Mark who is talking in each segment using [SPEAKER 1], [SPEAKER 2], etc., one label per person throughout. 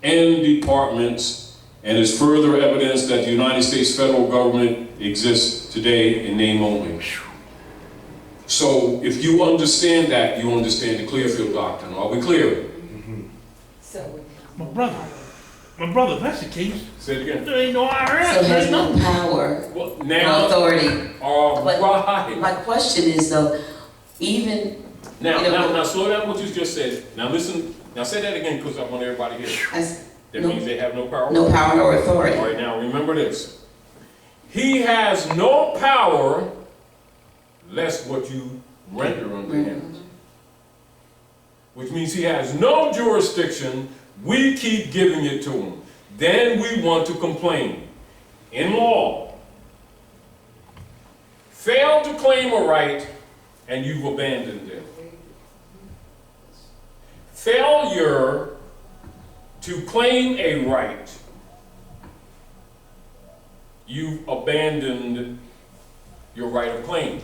[SPEAKER 1] and departments, and is further evidence that the United States federal government exists today in name only. So if you understand that, you understand the Clearfield Doctrine. Are we clear?
[SPEAKER 2] So,
[SPEAKER 3] My brother, if that's the case,
[SPEAKER 1] Say it again.
[SPEAKER 3] there ain't no IRS.
[SPEAKER 2] so there's
[SPEAKER 3] ain't
[SPEAKER 2] no
[SPEAKER 3] nothing.
[SPEAKER 2] power
[SPEAKER 1] Well,
[SPEAKER 2] or
[SPEAKER 1] now,
[SPEAKER 2] authority.
[SPEAKER 1] all
[SPEAKER 2] But
[SPEAKER 1] right.
[SPEAKER 2] my question is though, even,
[SPEAKER 1] Now,
[SPEAKER 2] you know,
[SPEAKER 1] now, slow down what you just said. Now listen, now say that again because I want everybody to hear.
[SPEAKER 2] as
[SPEAKER 1] That
[SPEAKER 2] no-
[SPEAKER 1] means they have no power.
[SPEAKER 2] no power nor
[SPEAKER 1] All
[SPEAKER 2] authority.
[SPEAKER 1] right, now remember this. He has no power less what you render unto him. Which means he has no jurisdiction. We keep giving it to him. Then we want to complain. In law, fail to claim a right and you've abandoned it. Failure to claim a right, you've abandoned your right of claim.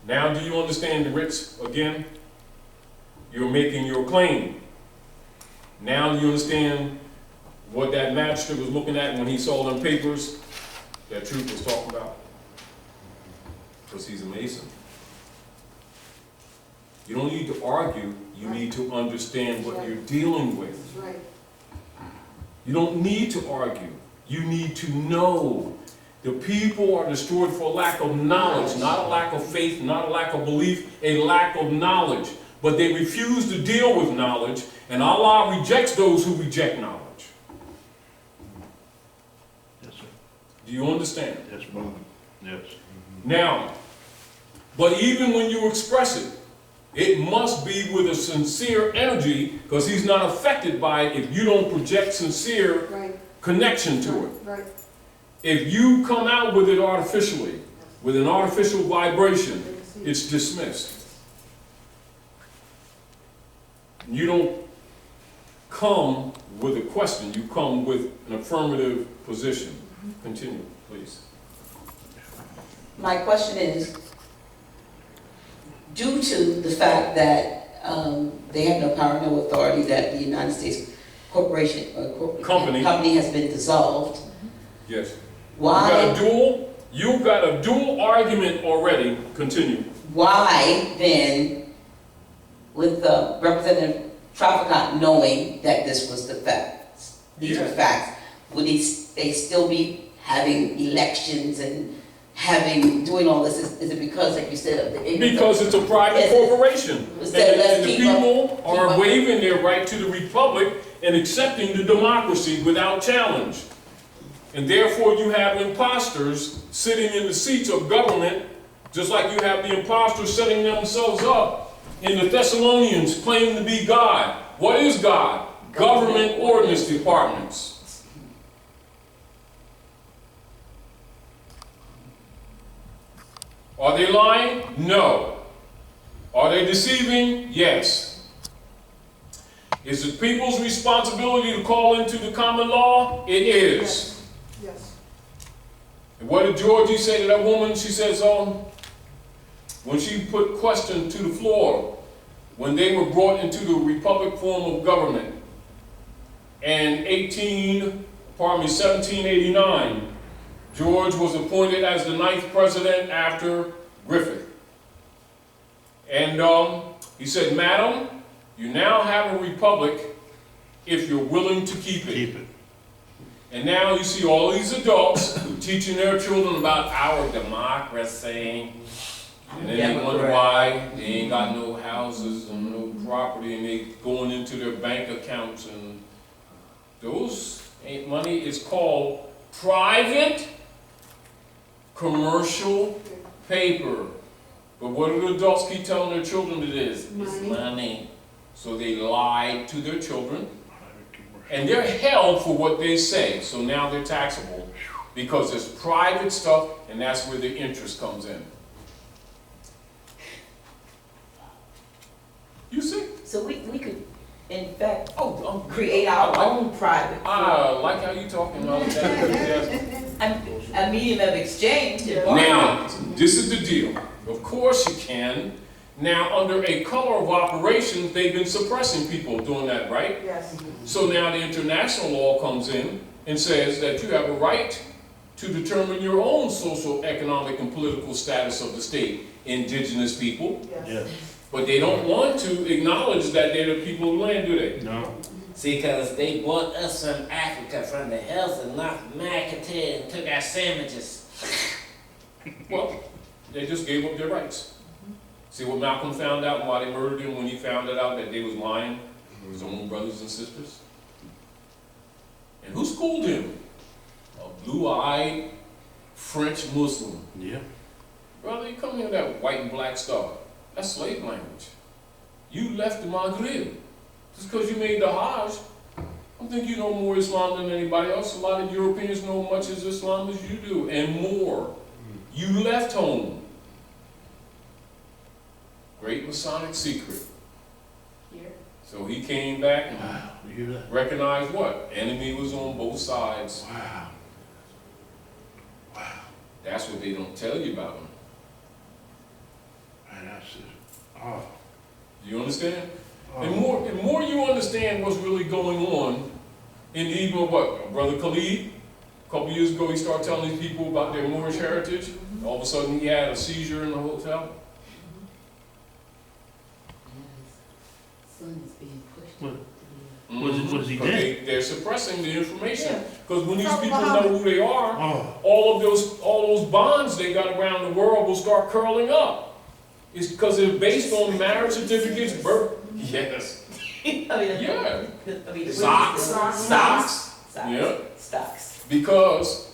[SPEAKER 1] Now, do you understand the writs again? You're making your claim. Now, do you understand what that magistrate was looking at when he saw them papers that Truth was talking about? Because he's a Mason. You don't need to argue, you need to understand what you're dealing with.
[SPEAKER 4] Right.
[SPEAKER 1] You don't need to argue, you need to know. The people are destroyed for a lack of knowledge, not a lack of faith, not a lack of belief, a lack of knowledge. But they refuse to deal with knowledge, and Allah rejects those who reject knowledge.
[SPEAKER 3] Yes, sir.
[SPEAKER 1] Do you understand?
[SPEAKER 3] Yes, brother. Yes.
[SPEAKER 1] Now, but even when you express it, it must be with a sincere energy, because he's not affected by it if you don't project sincere
[SPEAKER 4] Right.
[SPEAKER 1] connection to it.
[SPEAKER 4] Right.
[SPEAKER 1] If you come out with it artificially, with an artificial vibration, it's dismissed. You don't come with a question, you come with an affirmative position. Continue, please.
[SPEAKER 2] My question is, due to the fact that they have no power, no authority, that the United States corporation or
[SPEAKER 1] Company.
[SPEAKER 2] company has been dissolved,
[SPEAKER 1] Yes.
[SPEAKER 2] why
[SPEAKER 1] You got a dual argument already. Continue.
[SPEAKER 2] why then, with Representative Traficant knowing that this was the facts, these were
[SPEAKER 1] Yeah.
[SPEAKER 2] facts, would they still be having elections and doing all this? Is it because, like you said, of the ignorance?
[SPEAKER 1] Because it's a private corporation.
[SPEAKER 2] Let's
[SPEAKER 1] And the
[SPEAKER 2] keep
[SPEAKER 1] people
[SPEAKER 2] up-
[SPEAKER 1] are
[SPEAKER 2] keep up.
[SPEAKER 1] waiving their right to the republic and accepting the democracy without challenge. And therefore you have imposters sitting in the seats of government, just like you have the imposters setting themselves up in the Thessalonians claiming to be God. What is God? Government ordinance departments. Are they lying? No. Are they deceiving? Yes. Is it people's responsibility to call into the common law? It is.
[SPEAKER 4] Yes.
[SPEAKER 1] And what did Georgie say to that woman? She says, when she put question to the floor, when they were brought into the republic form of government, and 1789, George was appointed as the 9th president after Griffith. And he said, Madam, you now have a republic if you're willing to keep it.
[SPEAKER 3] Keep it.
[SPEAKER 1] And now you see all these adults teaching their children about our democracy. And then they wonder why they ain't got no houses and no property, and they going into their bank accounts, and those ain't money. It's called private commercial paper. But what do the adults keep telling their children it is? It's money. So they lie to their children, and they're held for what they say. So now they're taxable because it's private stuff, and that's where the interest comes in. You see?
[SPEAKER 2] So we could, in fact, create our own private.
[SPEAKER 1] I like how you talking about that.
[SPEAKER 2] A medium of exchange.
[SPEAKER 1] Now, this is the deal. Of course you can. Now, under a color of operations, they've been suppressing people doing that, right?
[SPEAKER 4] Yes.
[SPEAKER 1] So now the international law comes in and says that you have a right to determine your own social, economic, and political status of the state, indigenous people.
[SPEAKER 3] Yes.
[SPEAKER 1] But they don't want to acknowledge that they're the people of the land, do they?
[SPEAKER 3] No.
[SPEAKER 5] See, because they brought us from Africa, from the hills of North America, and took our sandwiches.
[SPEAKER 1] Well, they just gave up their rights. See what Malcolm found out and why they murdered him when he found it out that they was lying to his own brothers and sisters? And who schooled him? A blue-eyed French Muslim.
[SPEAKER 3] Yeah.
[SPEAKER 1] Brother, you come here with that white and black stuff. That's slave language. You left the Maghreb. Just because you made the Hajj, I don't think you know more Islam than anybody else. A lot of Europeans know much as Islam as you do, and more. You left home. Great Masonic secret.
[SPEAKER 4] Here.
[SPEAKER 1] So he came back and
[SPEAKER 3] Wow. You hear that?
[SPEAKER 1] recognized what? Enemy was on both sides.
[SPEAKER 3] Wow. Wow.
[SPEAKER 1] That's what they don't tell you about him.
[SPEAKER 3] Man, that's just, oh.
[SPEAKER 1] Do you understand?
[SPEAKER 3] Oh.
[SPEAKER 1] And more you understand what's really going on, and even what, Brother Khalid, a couple years ago, he started telling these people about their Moorish heritage. All of a sudden, he had a seizure in the hotel.
[SPEAKER 2] Son is being pushed.
[SPEAKER 3] What?
[SPEAKER 1] Mhm.
[SPEAKER 3] Was he
[SPEAKER 1] Because
[SPEAKER 3] dead?
[SPEAKER 1] they're suppressing the information.
[SPEAKER 4] Yeah.
[SPEAKER 1] Because when these
[SPEAKER 4] From
[SPEAKER 1] people
[SPEAKER 4] Muhammad.
[SPEAKER 1] know who they are,
[SPEAKER 3] Oh.
[SPEAKER 1] all those bonds they got around the world will start curling up. It's because they're based on marriage certificates, birth. Yes. Yeah. Stocks.
[SPEAKER 4] Stocks.
[SPEAKER 1] Yeah.
[SPEAKER 4] Stocks.
[SPEAKER 1] Because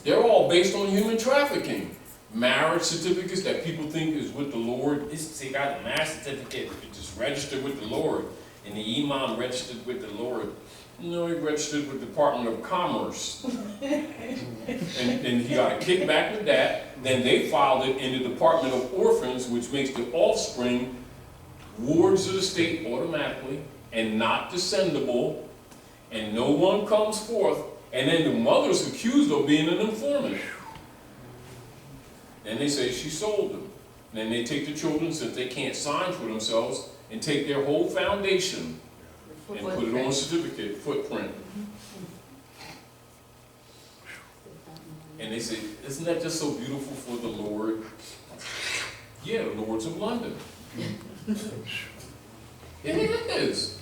[SPEAKER 1] they're all based on human trafficking. Marriage certificates that people think is with the Lord.
[SPEAKER 5] See, got a marriage certificate, you just registered with the Lord, and the imam registered with the Lord.
[SPEAKER 1] No, he registered with the Department of Commerce. and he got a kickback with that. Then they filed it in the Department of Orphans, which makes the offspring wards of the state automatically and not descendable. And no one comes forth. And then the mother's accused of being an informant. Then they say she sold them. Then they take the children, since they can't sign for themselves, and take their whole foundation and put it on a certificate, footprint. And they say, isn't that just so beautiful for the Lord? Yeah, the Lords of London. It is.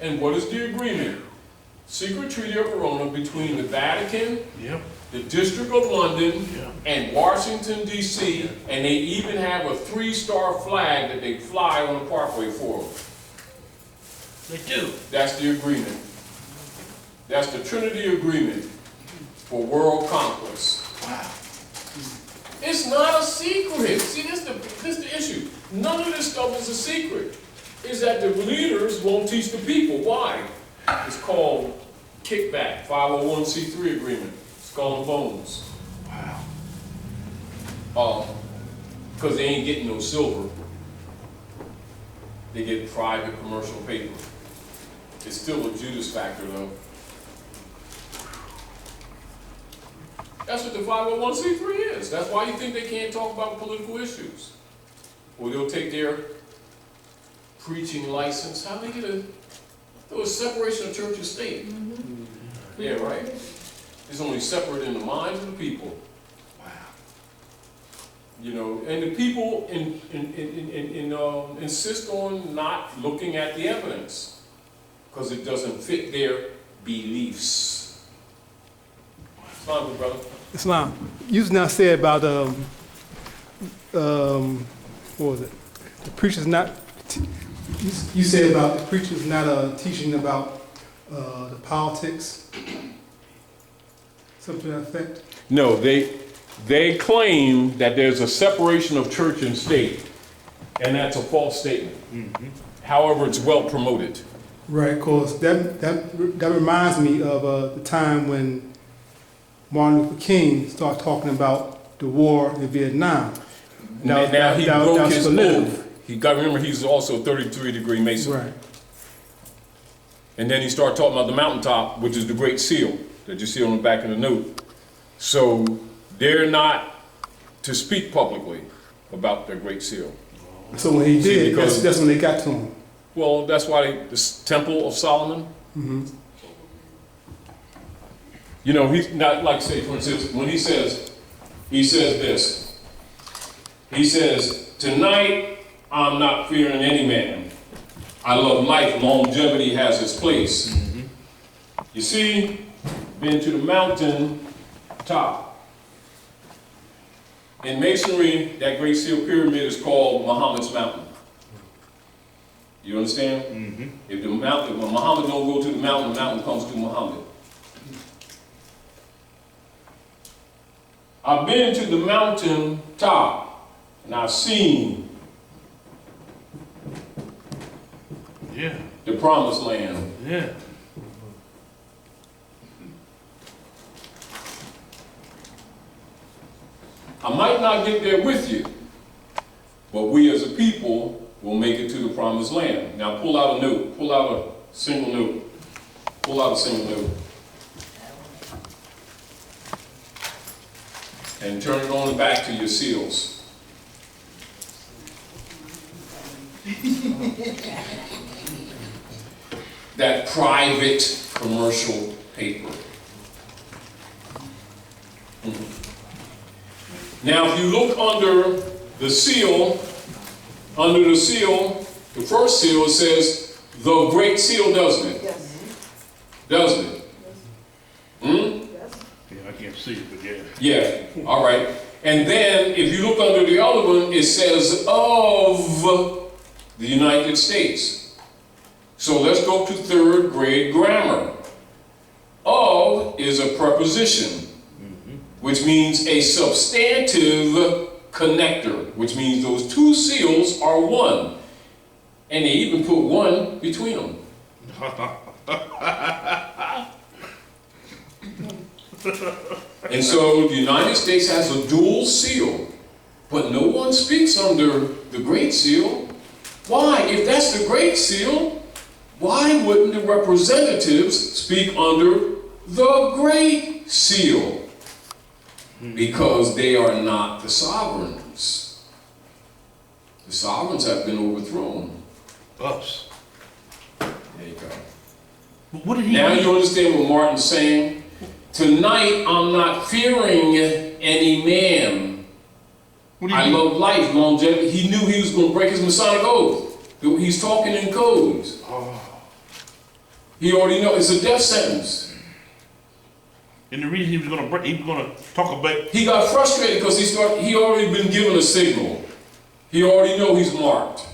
[SPEAKER 1] And what is the agreement? Secret Treaty of Verona between the Vatican,
[SPEAKER 3] Yep.
[SPEAKER 1] the District of London,
[SPEAKER 3] Yeah.
[SPEAKER 1] and Washington, D.C., and they even have a 3-star flag that they fly on the parkway for them.
[SPEAKER 3] They do.
[SPEAKER 1] That's the agreement. That's the Trinity Agreement for world conquest.
[SPEAKER 3] Wow.
[SPEAKER 1] It's not a secret. See, this is the issue. None of this stuff is a secret. Is that the leaders won't teach the people. Why? It's called kickback, 501c3 agreement, skull and bones.
[SPEAKER 3] Wow.
[SPEAKER 1] Because they ain't getting no silver. They get private commercial paper. It's still a Judas factor though. That's what the 501c3 is. That's why you think they can't talk about political issues. Or they'll take their preaching license. How they get a separation of church and state? Yeah, right? It's only separate in the minds of the people.
[SPEAKER 3] Wow.
[SPEAKER 1] You know, and the people insist on not looking at the evidence because it doesn't fit their beliefs. Islam, good brother.
[SPEAKER 6] Islam. You now said about what was it? The preacher's not. You said about the preacher's not teaching about the politics. Something to that effect.
[SPEAKER 1] No, they claim that there's a separation of church and state, and that's a false statement. However, it's well promoted.
[SPEAKER 6] Right, cause that reminds me of the time when Martin Luther King started talking about the war in Vietnam.
[SPEAKER 1] Now he broke
[SPEAKER 6] was
[SPEAKER 1] his
[SPEAKER 6] political.
[SPEAKER 1] oath. He got, remember, he's also a 33-degree Mason.
[SPEAKER 6] Right.
[SPEAKER 1] And then he started talking about the mountaintop, which is the Great Seal that you see on the back of the note. So they're not to speak publicly about their Great Seal.
[SPEAKER 6] So when he
[SPEAKER 1] See,
[SPEAKER 6] did,
[SPEAKER 1] because-
[SPEAKER 6] that's when they got to him.
[SPEAKER 1] Well, that's why this Temple of Solomon.
[SPEAKER 6] Mhm.
[SPEAKER 1] You know, he's not like, say, for instance, when he says this. He says, tonight I'm not fearing any man. I love life, longevity has its place. You see, been to the mountain top. In Masonry, that Great Seal Pyramid is called Muhammad's Mountain. You understand?
[SPEAKER 3] Mm-hmm.
[SPEAKER 1] If the mountain, when Muhammad don't go to the mountain comes to Muhammad. I've been to the mountain top, and I've seen
[SPEAKER 3] Yeah.
[SPEAKER 1] the promised land.
[SPEAKER 3] Yeah.
[SPEAKER 1] I might not get there with you, but we as a people will make it to the promised land. Now pull out a note, pull out a single note, pull out a single note. And turn it on back to your seals. That private commercial paper. Now, if you look under the seal, the first seal, it says the Great Seal, doesn't it?
[SPEAKER 7] Yes.
[SPEAKER 1] Doesn't it? Hmm?
[SPEAKER 3] Yeah, I can't see it, but yeah.
[SPEAKER 1] Yeah, all right. And then, if you look under the other one, it says of the United States. So let's go to third grade grammar. Of is a preposition, which means a substantive connector, which means those two seals are one. And they even put one between them. And so the United States has a dual seal, but no one speaks under the Great Seal. Why? If that's the Great Seal, why wouldn't the representatives speak under the Great Seal? Because they are not the sovereigns. The sovereigns have been overthrown.
[SPEAKER 3] Us.
[SPEAKER 1] There you go.
[SPEAKER 3] But what did he
[SPEAKER 1] Now
[SPEAKER 3] mean?
[SPEAKER 1] you understand what Martin's saying? Tonight I'm not fearing any man.
[SPEAKER 3] What do you
[SPEAKER 1] I
[SPEAKER 3] mean?
[SPEAKER 1] love life, longevity. He knew he was going to break his Masonic oath. He's talking in codes.
[SPEAKER 3] Oh.
[SPEAKER 1] He already knows it's a death sentence.
[SPEAKER 3] And the reason he was gonna talk about.
[SPEAKER 1] He got frustrated because he already been given a signal. He already know he's marked.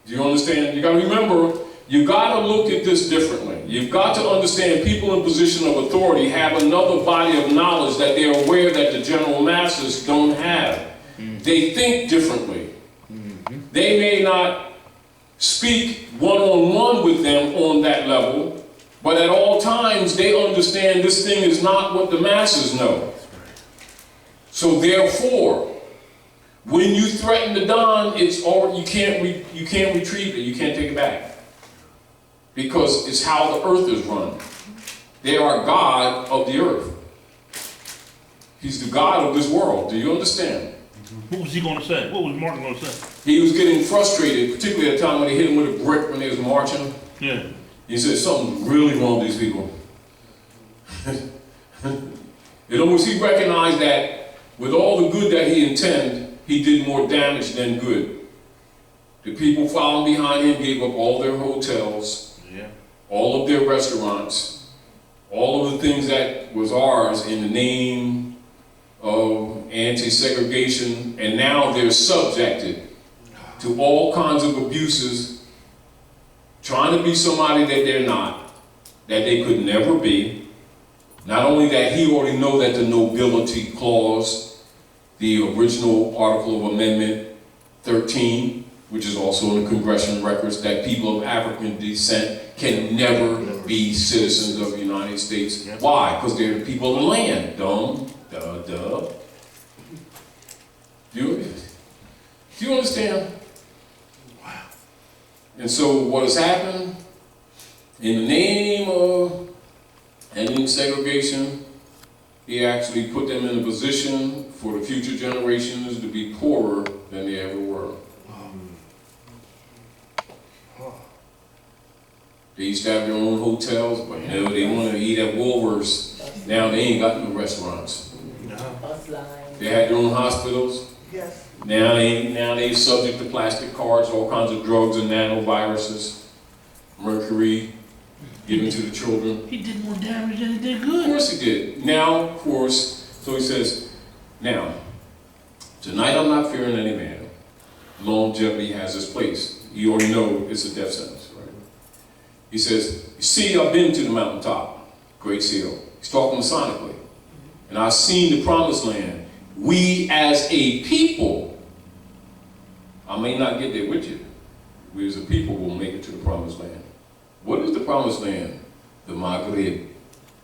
[SPEAKER 1] Do you understand? You got to remember, you got to look at this differently. You've got to understand people in position of authority have another body of knowledge that they're aware that the general masses don't have. They think differently. They may not speak one-on-one with them on that level, but at all times they understand this thing is not what the masses know. So therefore, when you threaten the Don, it's already, you can't retrieve it, you can't take it back. Because it's how the earth is run. They are God of the earth. He's the God of this world. Do you understand?
[SPEAKER 3] What was he gonna say? What was Martin gonna say?
[SPEAKER 1] He was getting frustrated, particularly at the time when they hit him with a brick when they was marching.
[SPEAKER 3] Yeah.
[SPEAKER 1] He said, something's really wrong with these people. It almost, he recognized that with all the good that he intended, he did more damage than good. The people following behind him gave up all their hotels,
[SPEAKER 3] Yeah.
[SPEAKER 1] all of their restaurants, all of the things that was ours in the name of anti-segregation, and now they're subjected to all kinds of abuses, trying to be somebody that they're not, that they could never be. Not only that, he already know that the nobility clause, the original Article of Amendment 13, which is also in the congressional records, that people of African descent can never be citizens of the United States.
[SPEAKER 3] Yep.
[SPEAKER 1] Why? Because they're the people of the land. Dumb. Duh. Do you understand?
[SPEAKER 3] Wow.
[SPEAKER 1] And so what has happened, in the name of ending segregation, he actually put them in a position for the future generations to be poorer than they ever were. They used to have their own hotels, but no, they want to eat at Woolworths. Now they ain't got no restaurants.
[SPEAKER 2] Bus line.
[SPEAKER 1] They had their own hospitals.
[SPEAKER 7] Yes.
[SPEAKER 1] Now they subject to plastic cards, all kinds of drugs and nanoviruses, mercury given to the children.
[SPEAKER 3] He did more damage than he did
[SPEAKER 1] Of
[SPEAKER 3] good.
[SPEAKER 1] course he did. Now, of course, so he says, now, tonight I'm not fearing any man. Longevity has its place. You already know it's a death sentence, right? He says, you see, I've been to the mountaintop, Great Seal. He's talking sonically. And I've seen the promised land. We as a people, I may not get there with you. We as a people will make it to the promised land. What is the promised land? The Maghreb,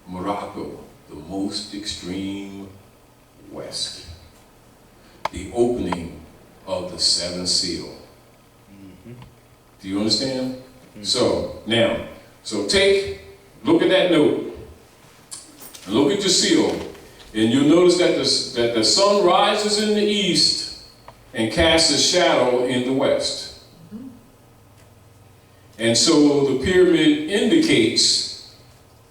[SPEAKER 1] Morocco, the most extreme west. The opening of the seventh seal. Do you understand? So, now, look at that note. And look at your seal. And you'll notice that the sun rises in the east and casts a shadow in the west. And so the pyramid indicates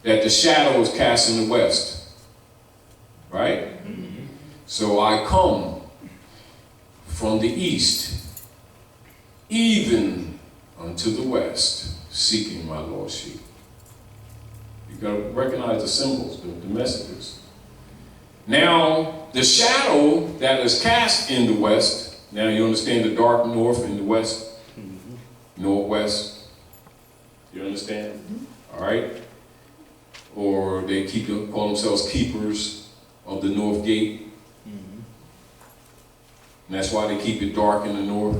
[SPEAKER 1] that the shadow is cast in the west. Right? So I come from the east, even unto the west, seeking my lost sheep. You've got to recognize the symbols, the messages. Now, the shadow that is cast in the west, now you understand the dark north and the west, northwest. You understand? All right? Or they call themselves keepers of the north gate. And that's why they keep it dark in the north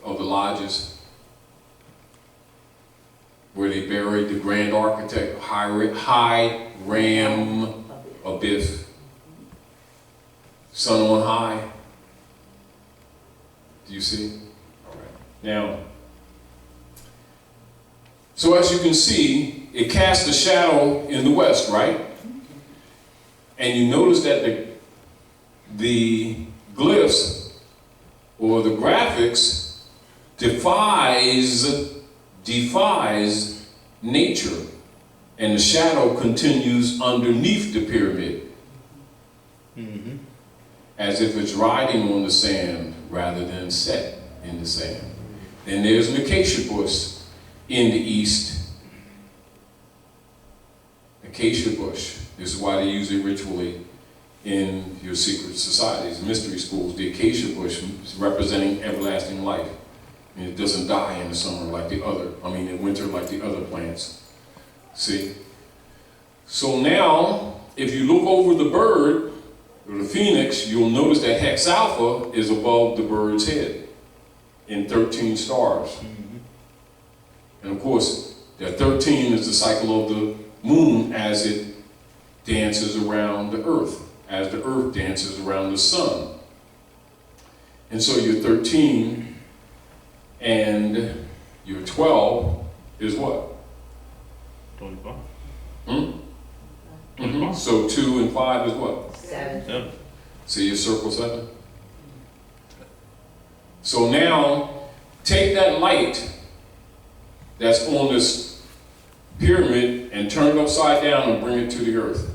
[SPEAKER 1] of the lodges, where they buried the grand architect, Hiram Abiff. Sun on high. Do you see? All right. Now, so as you can see, it casts a shadow in the west, right? And you notice that the glyphs or the graphics defies nature, and the shadow continues underneath the pyramid. As if it's riding on the sand rather than set in the sand. And there's an acacia bush in the east. Acacia bush. This is why they use it ritually in your secret societies, mystery schools. The acacia bush is representing everlasting life. And it doesn't die in the summer like in winter like the other plants. See? So now, if you look over the bird, the phoenix, you'll notice that Hex Alpha is above the bird's head in 13 stars. And of course, that 13 is the cycle of the moon as it dances around the earth, as the earth dances around the sun. And so your 13 and your 12 is what?
[SPEAKER 3] 25.
[SPEAKER 1] So 2 and 5 is what?
[SPEAKER 2] 7.
[SPEAKER 1] See your circle 7? So now, take that light that's on this pyramid and turn it upside down and bring it to the earth.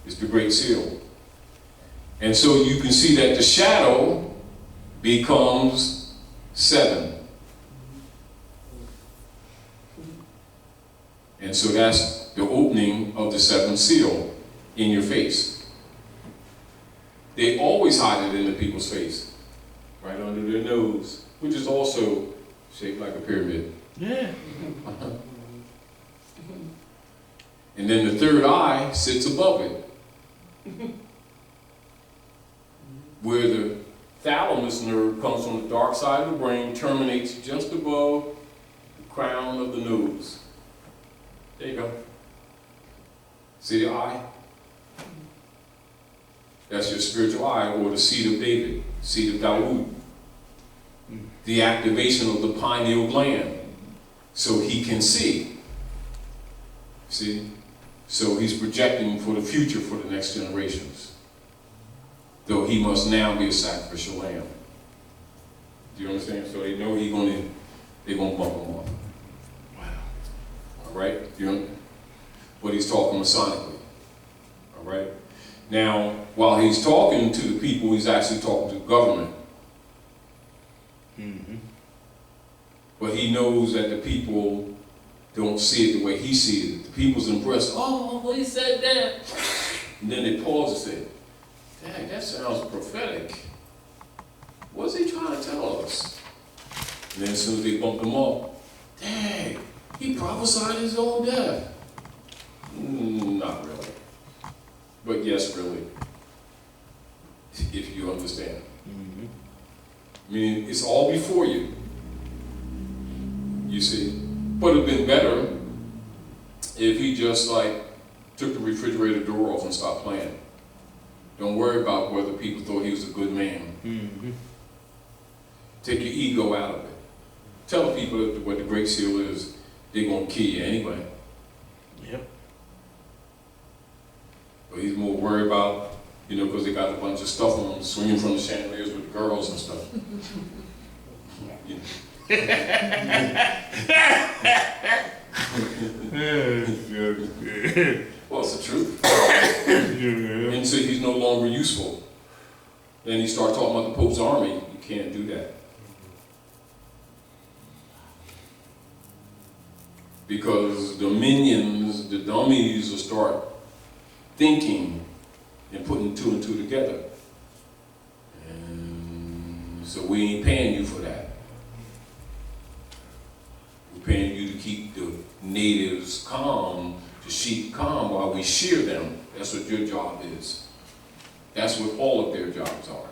[SPEAKER 1] It's the Great Seal. And so you can see that the shadow becomes 7. And so that's the opening of the 7th seal in your face. They always hide it in the people's face, right under their nose, which is also shaped like a pyramid.
[SPEAKER 3] Yeah.
[SPEAKER 1] And then the third eye sits above it, where the thalamus nerve comes from the dark side of the brain, terminates just above the crown of the nose. There you go. See the eye? That's your spiritual eye, or the seed of David, seed of Dawood. The activation of the pineal gland, so he can see. See? So he's projecting for the future for the next generations. Though he must now be a sacrificial lamb. Do you understand? So they know they're gonna bump him off.
[SPEAKER 3] Wow.
[SPEAKER 1] All right? But he's talking masonically. All right? Now, while he's talking to the people, he's actually talking to the government.
[SPEAKER 3] Mm-hmm.
[SPEAKER 1] But he knows that the people don't see it the way he sees it. The people's impressed. Oh, well, he said that. And then they pause and say, dang, that sounds prophetic. What's he trying to tell us? And then as soon as they bump him off, dang, he prophesied his own death. Not really. But yes, really. If you understand.
[SPEAKER 3] Mm-hmm.
[SPEAKER 1] I mean, it's all before you. You see? But it'd been better if he just like took the refrigerator door off and stopped playing. Don't worry about whether people thought he was a good man.
[SPEAKER 3] Mm-hmm.
[SPEAKER 1] Take your ego out of it. Tell the people that what the Great Seal is, they're going to kill you anyway.
[SPEAKER 3] Yep.
[SPEAKER 1] But he's more worried about, because they got a bunch of stuff on them, swinging from the chandeliers with the girls and stuff. You know. Well, it's the truth. And so he's no longer useful. Then you start talking about the Pope's army. You can't do that. Because the minions, the dummies will start thinking and putting two and two together. And so we ain't paying you for that. We're paying you to keep the natives calm, the sheep calm while we shear them. That's what your job is. That's what all of their jobs are.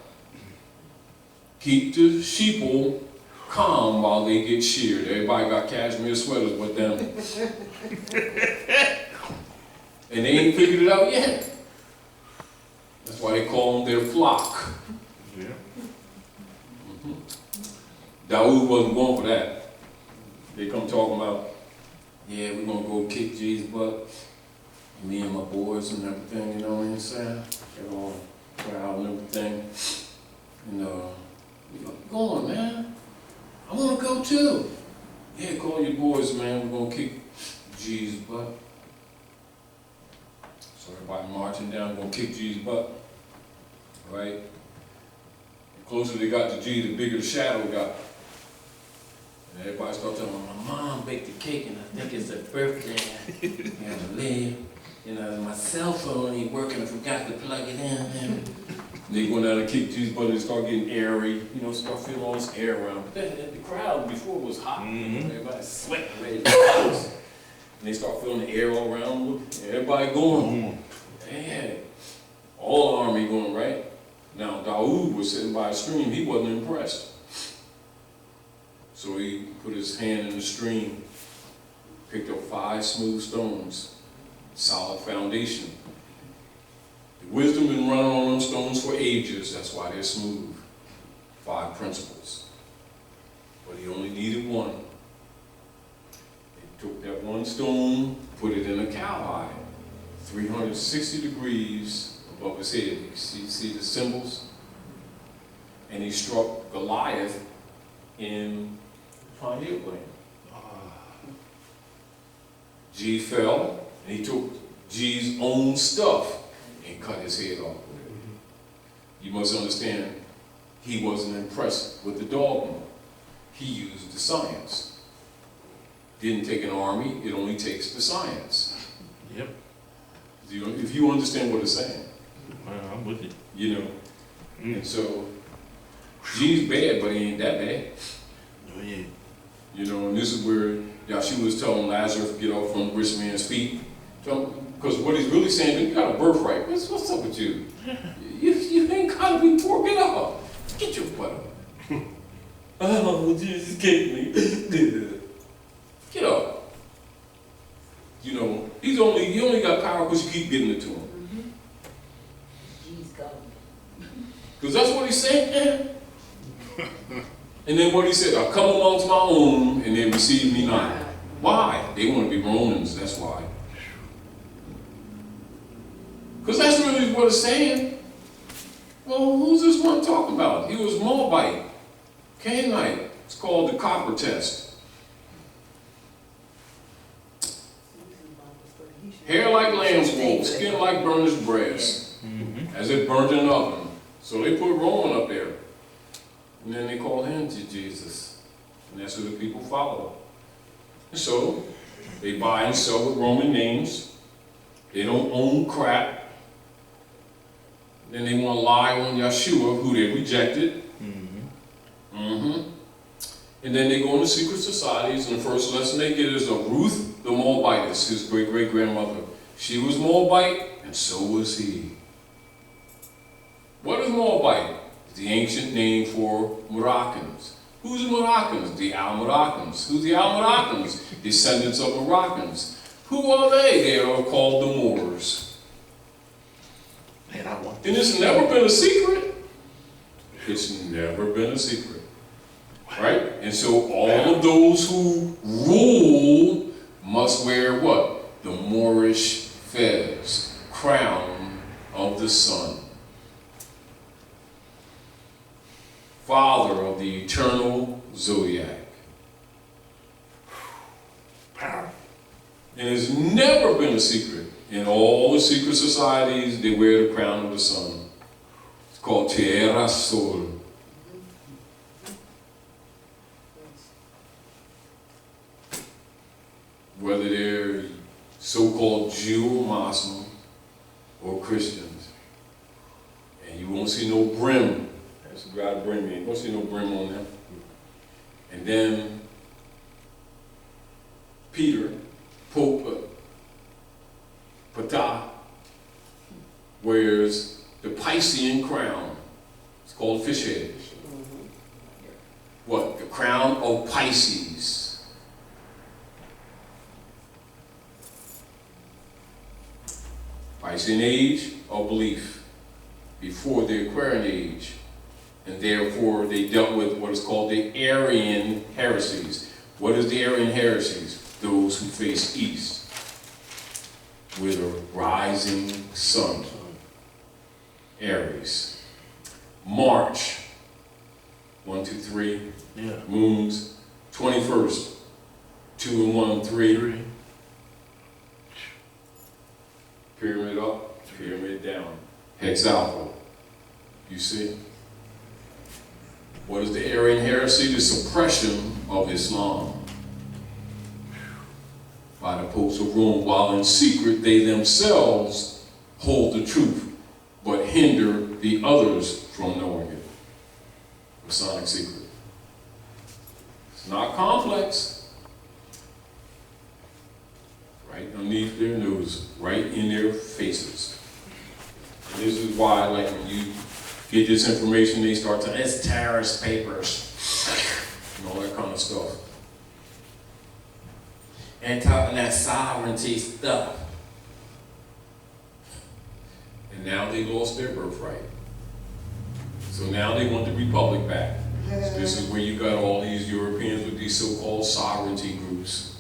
[SPEAKER 1] Keep the sheeple calm while they get sheared. Everybody got cashmere sweaters with them. And they ain't figured it out yet. That's why they call them their flock.
[SPEAKER 3] Yeah.
[SPEAKER 1] Mm-hmm. Dawood wasn't going for that. They come talking about, yeah, we're gonna go kick G's butt. Me and my boys and everything, you know what I'm saying? They're all proud and everything. And go on, man. I wanna go too. Yeah, call your boys, man. We're gonna kick G's butt. So everybody marching down, gonna kick G's butt. Right? The closer they got to G, the bigger the shadow got. And everybody started telling me, my mom baked the cake and I think it's her birthday. And live. My cell phone ain't working, I forgot to plug it in. And they go down and kick G's butt and start getting airy, start feeling all this air around. But then the crowd before was hot.
[SPEAKER 3] Mm-hmm.
[SPEAKER 1] Everybody sweating, ready to bounce. And they start feeling the air all around them. Everybody going. Man, all the army going, right? Now, Dawood was sitting by a stream. He wasn't impressed. So he put his hand in the stream, picked up 5 smooth stones, solid foundation. The wisdom been running on them stones for ages. That's why they're smooth. 5 principles. But he only needed one. He took that one stone, put it in a cowhide, 360 degrees above his head. You see the symbols? And he struck Goliath in the pineal gland. G fell, and he took G's own stuff and cut his head off with it. You must understand, he wasn't impressed with the dogma. He used the science. Didn't take an army, it only takes the science.
[SPEAKER 3] Yep.
[SPEAKER 1] If you understand what it's saying.
[SPEAKER 3] Well, I'm with it.
[SPEAKER 1] And so, G's bad, but he ain't that bad.
[SPEAKER 3] Oh, yeah.
[SPEAKER 1] And this is where Yahshua was telling Lazarus to get off from the rich man's feet. Because what he's really saying, you got a birthright. What's up with you? You ain't gotta be poor. Get up. Get your butt up. Oh, Jesus gave me. Get up. He only got power because you keep giving it to him.
[SPEAKER 2] He's gone.
[SPEAKER 1] Because that's what he's saying. And then what he said, I'll come amongst my own and they receive me not. Why? They want to be Romans, that's why. Because that's really what it's saying. Well, who's this one talking about? He was Moabite, Canaanite. It's called the copper test. Hair like lamb's wool, skin like burnished brass, as if burnt in an oven. So they put Roman up there. And then they call him to Jesus. And that's who the people follow. And so they buy and sell with Roman names. They don't own crap. Then they want to lie on Yeshua, who they rejected. And then they go into secret societies, and the first lesson they get is of Ruth the Moabitess, his great-great-grandmother. She was Moabite, and so was he. What is Moabite? It's the ancient name for Moroccans. Who's the Moroccans? The Al-Moroccans. Who's the Al-Moroccans? Descendants of Moroccans. Who are they? They are called the Moors.
[SPEAKER 3] Man, I want
[SPEAKER 1] And it's never been a secret. It's never been a secret. Right? And so all of those who rule must wear what? The Moorish fez, crown of the sun. Father of the eternal zodiac.
[SPEAKER 3] power.
[SPEAKER 1] And it's never been a secret. In all the secret societies, they wear the crown of the sun. It's called Tierra Sol. Whether they're so-called Jew or Muslim or Christians. And you won't see no brim. That's what God brim me. You won't see no brim on them. And then Peter, Pope Ptah, wears the Piscean crown. It's called fish head. What? The crown of Pisces. Piscean age of belief before the Aquarian age, and therefore they dealt with what is called the Arian heresies. What is the Arian heresies? Those who face east with a rising sun. Aries. March, 1, 2, 3,
[SPEAKER 3] Yeah.
[SPEAKER 1] moons, 21st, 2 and 1, 3. Pyramid up, pyramid down. Hex alpha. You see? What is the Arian heresy? The suppression of Islam by the popes of Rome, while in secret they themselves hold the truth, but hinder the others from knowing it. Masonic secret. It's not complex. Right underneath their nose, right in their faces. And this is why, like, when you get this information, they start to, it's terrorist papers, and all that kind of stuff.
[SPEAKER 5] And talking that sovereignty stuff.
[SPEAKER 1] And now they lost their birthright. So now they want the republic back. So this is where you got all these Europeans with these so-called sovereignty groups.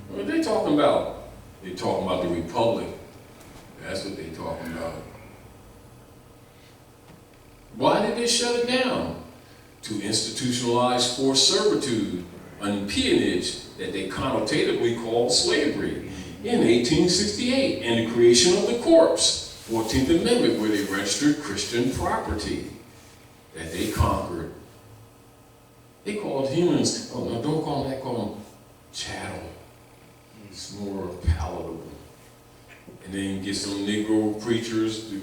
[SPEAKER 1] What are they talking about? They're talking about the republic. That's what they're talking about. Why did they shut it down? To institutionalize forced servitude and peonage that they connotatively called slavery in 1868, and the creation of the corpse, 14th Amendment, where they registered Christian property that they conquered. They called humans, oh no, don't call them that, call them chattel. It's more palatable. And then get some Negro preachers to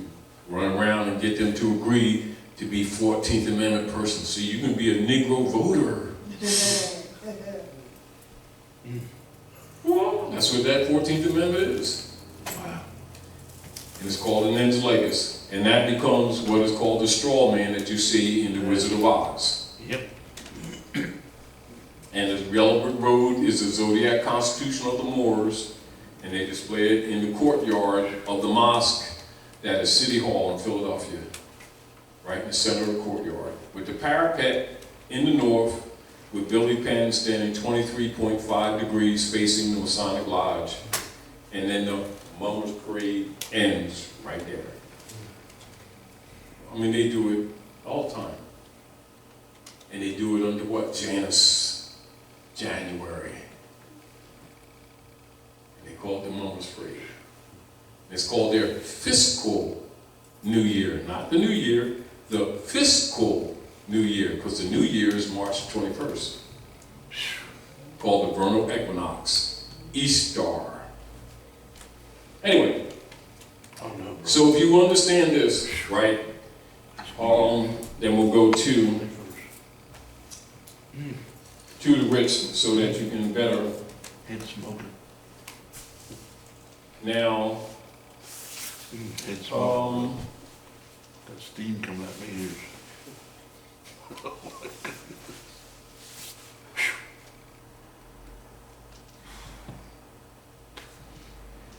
[SPEAKER 1] run around and get them to agree to be 14th Amendment persons. So you can be a Negro voter. Well, that's what that 14th Amendment is.
[SPEAKER 3] Wow.
[SPEAKER 1] And it's called an ens legis. And that becomes what is called the straw man that you see in The Wizard of Oz.
[SPEAKER 3] Yep.
[SPEAKER 1] And the yellow brick road is the zodiac constitution of the Moors, and they display it in the courtyard of the mosque that is City Hall in Philadelphia, right in the center of the courtyard, with the parapet in the north, with Billy Penn standing 23.5 degrees facing the Masonic Lodge, and then the Mummers Parade ends right there. I mean, they do it all the time. And they do it under what? Janus, January. And they call it the Mummer's Parade. It's called their fiscal New Year, not the New Year, the fiscal New Year, because the New Year is March 21st. Called the vernal equinox, Easter. Anyway, so if you understand this, right, then we'll go to the writs so that you can better.
[SPEAKER 3] Head smoking.
[SPEAKER 1] Now,
[SPEAKER 3] Head smoking. That steam coming out my ears.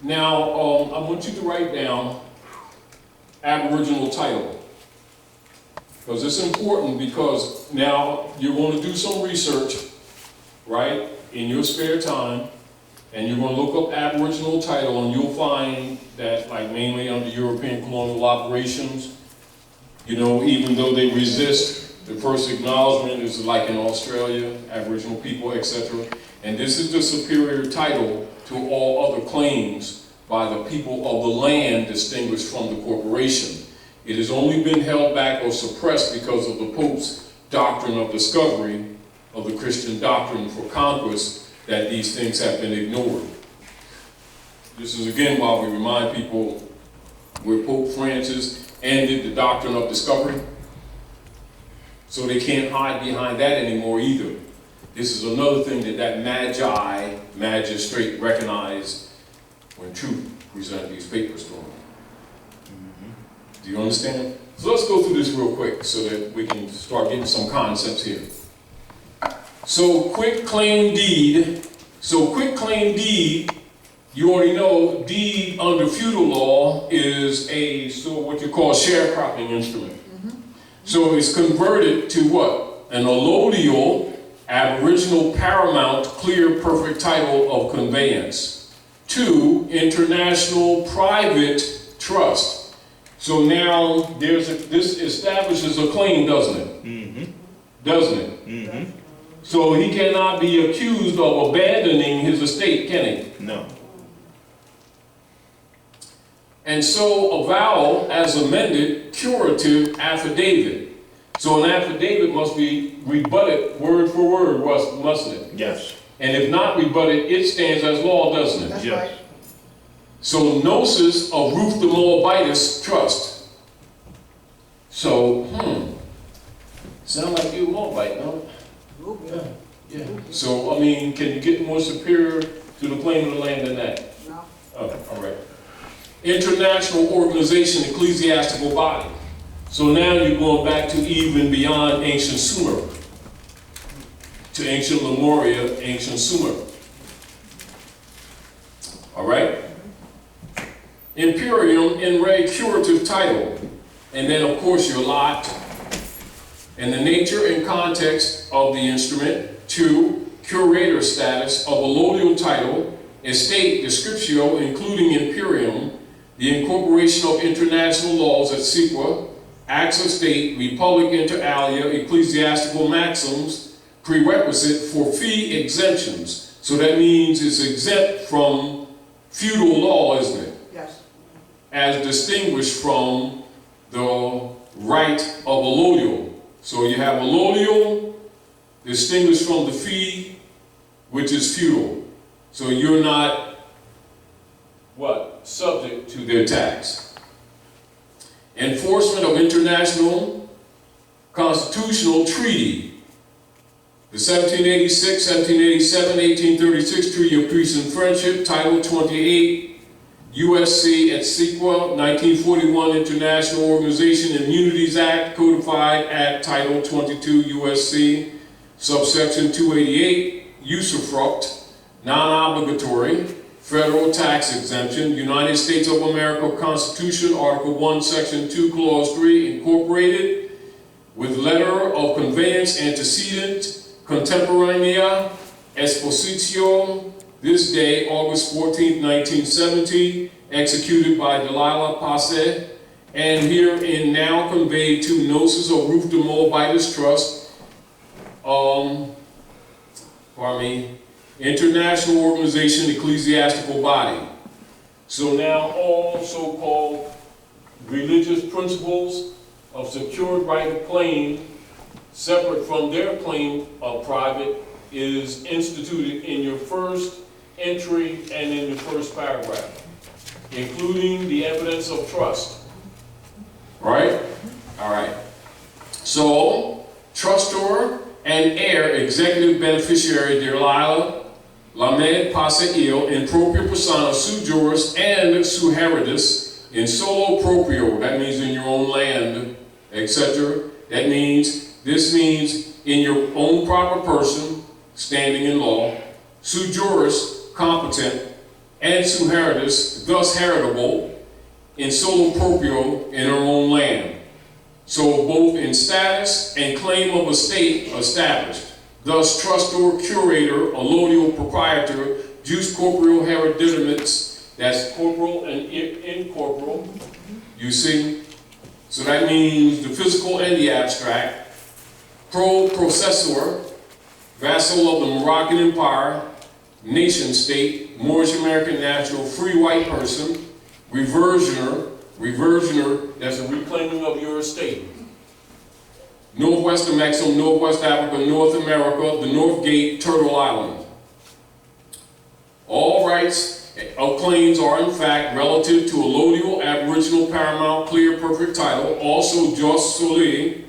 [SPEAKER 1] now I want you to write down Aboriginal title. Because it's important, because now you're going to do some research, right, in your spare time, and you're going to look up Aboriginal title, and you'll find that, like, mainly under European colonial operations, you know, even though they resist, the first acknowledgement is like in Australia, Aboriginal people, etc. And this is the superior title to all other claims by the people of the land distinguished from the corporation. It has only been held back or suppressed because of the Pope's doctrine of discovery, of the Christian doctrine for conquest, that these things have been ignored. This is again why we remind people where Pope Francis ended the doctrine of discovery. So they can't hide behind that anymore either. This is another thing that magistrate recognized when Truth presented these papers to him. Do you understand? So let's go through this real quick so that we can start getting some concepts here. So quit claim deed. You already know, deed under feudal law is what you call sharecropping instrument. So it's converted to what? An allodial, aboriginal, paramount, clear, perfect title of conveyance. 2, international private trust. So now this establishes a claim, doesn't it? Doesn't it? So he cannot be accused of abandoning his estate, can he?
[SPEAKER 3] No.
[SPEAKER 1] And so avowal, as amended, curative affidavit. So an affidavit must be rebutted word for word, mustn't it?
[SPEAKER 3] Yes.
[SPEAKER 1] And if not rebutted, it stands as law, doesn't it?
[SPEAKER 4] That's
[SPEAKER 3] Yes.
[SPEAKER 4] right.
[SPEAKER 1] So gnosis of Ruth the Moabitess trust. So, sound like you a Moabite, no? Yeah. So, I mean, can you get more superior to the claim of the land than that?
[SPEAKER 4] No.
[SPEAKER 1] Oh, all right. International organization, ecclesiastical body. So now you're going back to even beyond ancient Sumer, to ancient Lemuria, ancient Sumer. All right? Imperium in re curative title. And then, of course, your lot. And the nature and context of the instrument. 2, curator status of allodial title. Estate descriptio, including imperium. The incorporation of international laws at sequa. Acts of state, republic inter alia, ecclesiastical maxims, prerequisite for fee exemptions. So that means it's exempt from feudal law, isn't it?
[SPEAKER 4] Yes.
[SPEAKER 1] As distinguished from the right of allodial. So you have allodial distinguished from the fee, which is feudal. So you're not, subject to their tax. Enforcement of international constitutional treaty. The 1786, 1787, 1836 Treaty of Peace and Friendship, Title 28, USC et sequa, 1941 International Organization Immunities Act, codified at Title 22 USC, subsection 288, usufruct, non-obligatory, federal tax exemption, United States of America Constitution, Article 1, Section 2, Clause 3, incorporated, with letter of conveyance antecedent, contemporanea, expositio, this day, August 14, 1970, executed by Delilah Passe, and herein now conveyed to Gnosis of Ruth de Moabitess Trust, international organization, ecclesiastical body. So now all so-called religious principles of secured right of claim, separate from their claim of private, is instituted in your first entry and in the first paragraph, including the evidence of trust. Right? All right. So, trustor and heir, executive beneficiary, Delilah, Lamed Paseil, in propria persona, su juris, and su heredis, in solo proprio, that means in your own land, etc. This means in your own proper person, standing in law, su juris, competent, and su heredis, thus heritable, in solo proprio, in her own land. So both in status and claim of estate established. Thus, trustor, curator, allodial proprietor, jus corporeal hereditatis, that's corporal and incorporeal, you see? So that means the physical and the abstract. Processor, vassal of the Moroccan Empire, nation state, Moorish American national, free white person, reversioner, that's a reclaiming of your estate. Northwest of Mexico, Northwest Africa, North America, the North Gate, Turtle Island. All rights of claims are in fact relative to allodial, aboriginal, paramount, clear, perfect title, also jus soli,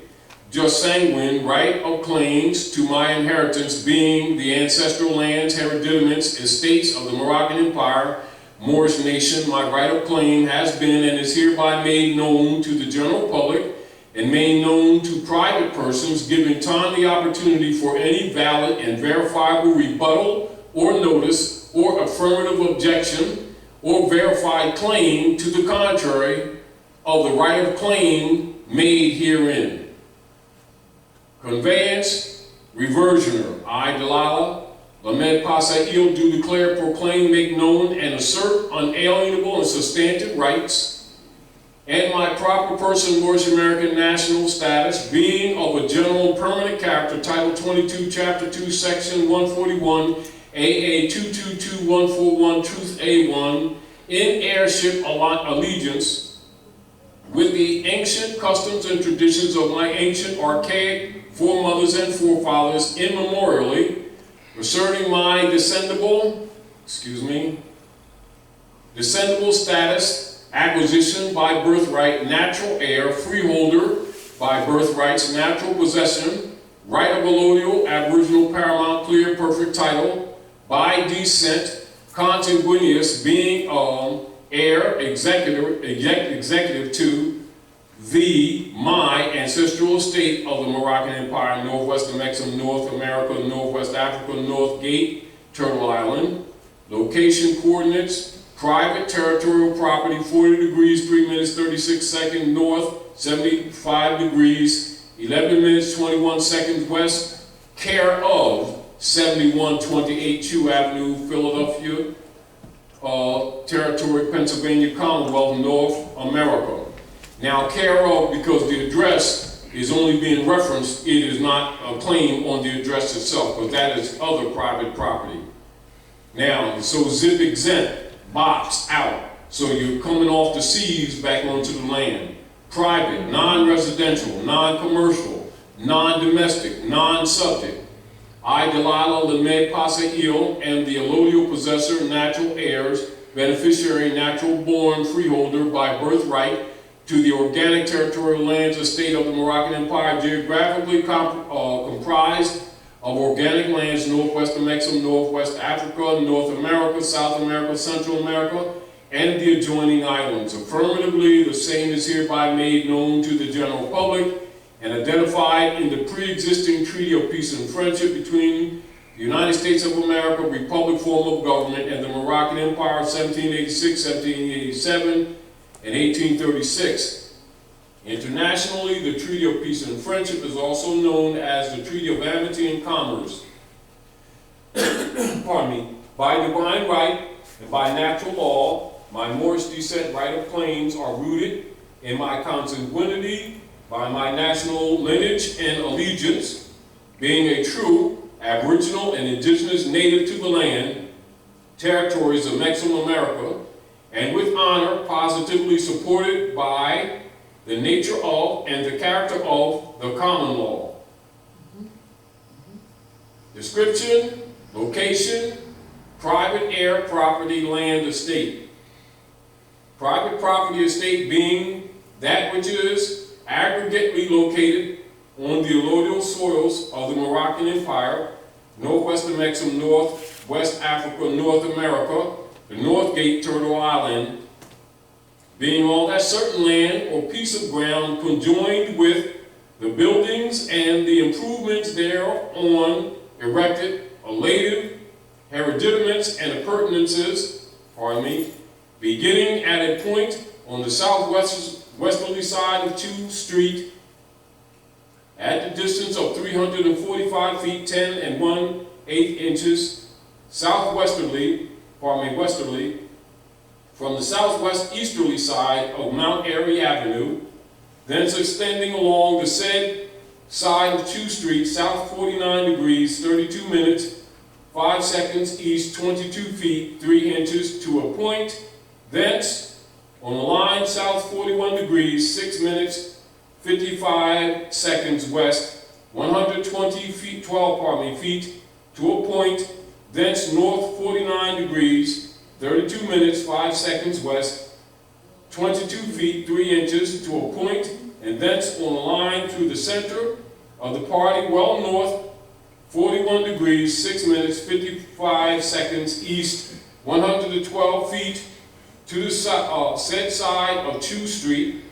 [SPEAKER 1] jus sanguine, right of claims to my inheritance being the ancestral lands, hereditaments, estates of the Moroccan Empire, Moorish nation. My right of claim has been and is hereby made known to the general public and made known to private persons, giving time the opportunity for any valid and verifiable rebuttal or notice or affirmative objection or verified claim to the contrary of the right of claim made herein. Conveyance, reversioner, I, Delilah, Lamed Paseil, do declare, proclaim, make known, and assert unalienable and substantive rights, and my proper person, Moorish American national status, being of a general and permanent character, Title 22, Chapter 2, Section 141, AA 222141, Truth A1, in heirship allegiance with the ancient customs and traditions of my ancient archaic foremothers and forefathers immemorially, asserting my descendable status, acquisition by birthright, natural heir, freeholder by birthrights, natural possession, right of allodial, aboriginal, paramount, clear, perfect title, by descent, consanguineous, being heir, executive to my ancestral estate of the Moroccan Empire, Northwest of Mexico, North America, Northwest Africa, North Gate, Turtle Island. Location coordinates, private territorial property, 40 degrees, 3 minutes, 36 seconds north, 75 degrees, 11 minutes, 21 seconds west, care of 7128 Chew Avenue, Philadelphia, Territory, Pennsylvania, Commonwealth, North America. Now, care of, because the address is only being referenced, it is not a claim on the address itself, but that is other private property. Now, so zip exempt, box out. So you're coming off the seas back onto the land. Private, non-residential, non-commercial, non-domestic, non-subject. I, Delilah, Lamed Paseil, am the allodial possessor, natural heirs, beneficiary, natural born, freeholder by birthright to the organic territorial lands estate of the Moroccan Empire, geographically comprised of organic lands, Northwest of Mexico, Northwest Africa, North America, South America, Central America, and the adjoining islands. Affirmatively, the same is hereby made known to the general public and identified in the pre-existing Treaty of Peace and Friendship between the United States of America, Republic form of government, and the Moroccan Empire, 1786, 1787, and 1836. Internationally, the Treaty of Peace and Friendship is also known as the Treaty of Amity and Commerce. Pardon me. By divine right and by natural law, my Moorish descent right of claims are rooted in my consanguinity by my national lineage and allegiance, being a true Aboriginal and Indigenous native to the land, territories of Mesoamerica, and with honor positively supported by the nature of and the character of the common law. Description, location, private air property land estate. Private property estate being that which is aggregately located on the alluvial soils of the Moroccan Empire, Northwestern Mexico, Northwest Africa, North America, the North Gate, Turtle Island, being on that certain land or piece of ground conjoined with the buildings and the improvements thereon erected, elated, hereditaments and appurtenances, beginning at a point on the southwesterly side of 2 Street at the distance of 345 feet 10 and 1/8 inches westerly from the southwest easterly side of Mount Airy Avenue, thence extending along the said side of 2 Street, south 49 degrees, 32 minutes, 5 seconds east, 22 feet, 3 inches to a point, thence on the line south 41 degrees, 6 minutes, 55 seconds west, 120 feet, 12 feet to a point, thence north 49 degrees, 32 minutes, 5 seconds west, 22 feet, 3 inches to a point, and thence on a line through the center of the party, well north, 41 degrees, 6 minutes, 55 seconds east, 112 feet to the said side of 2 Street,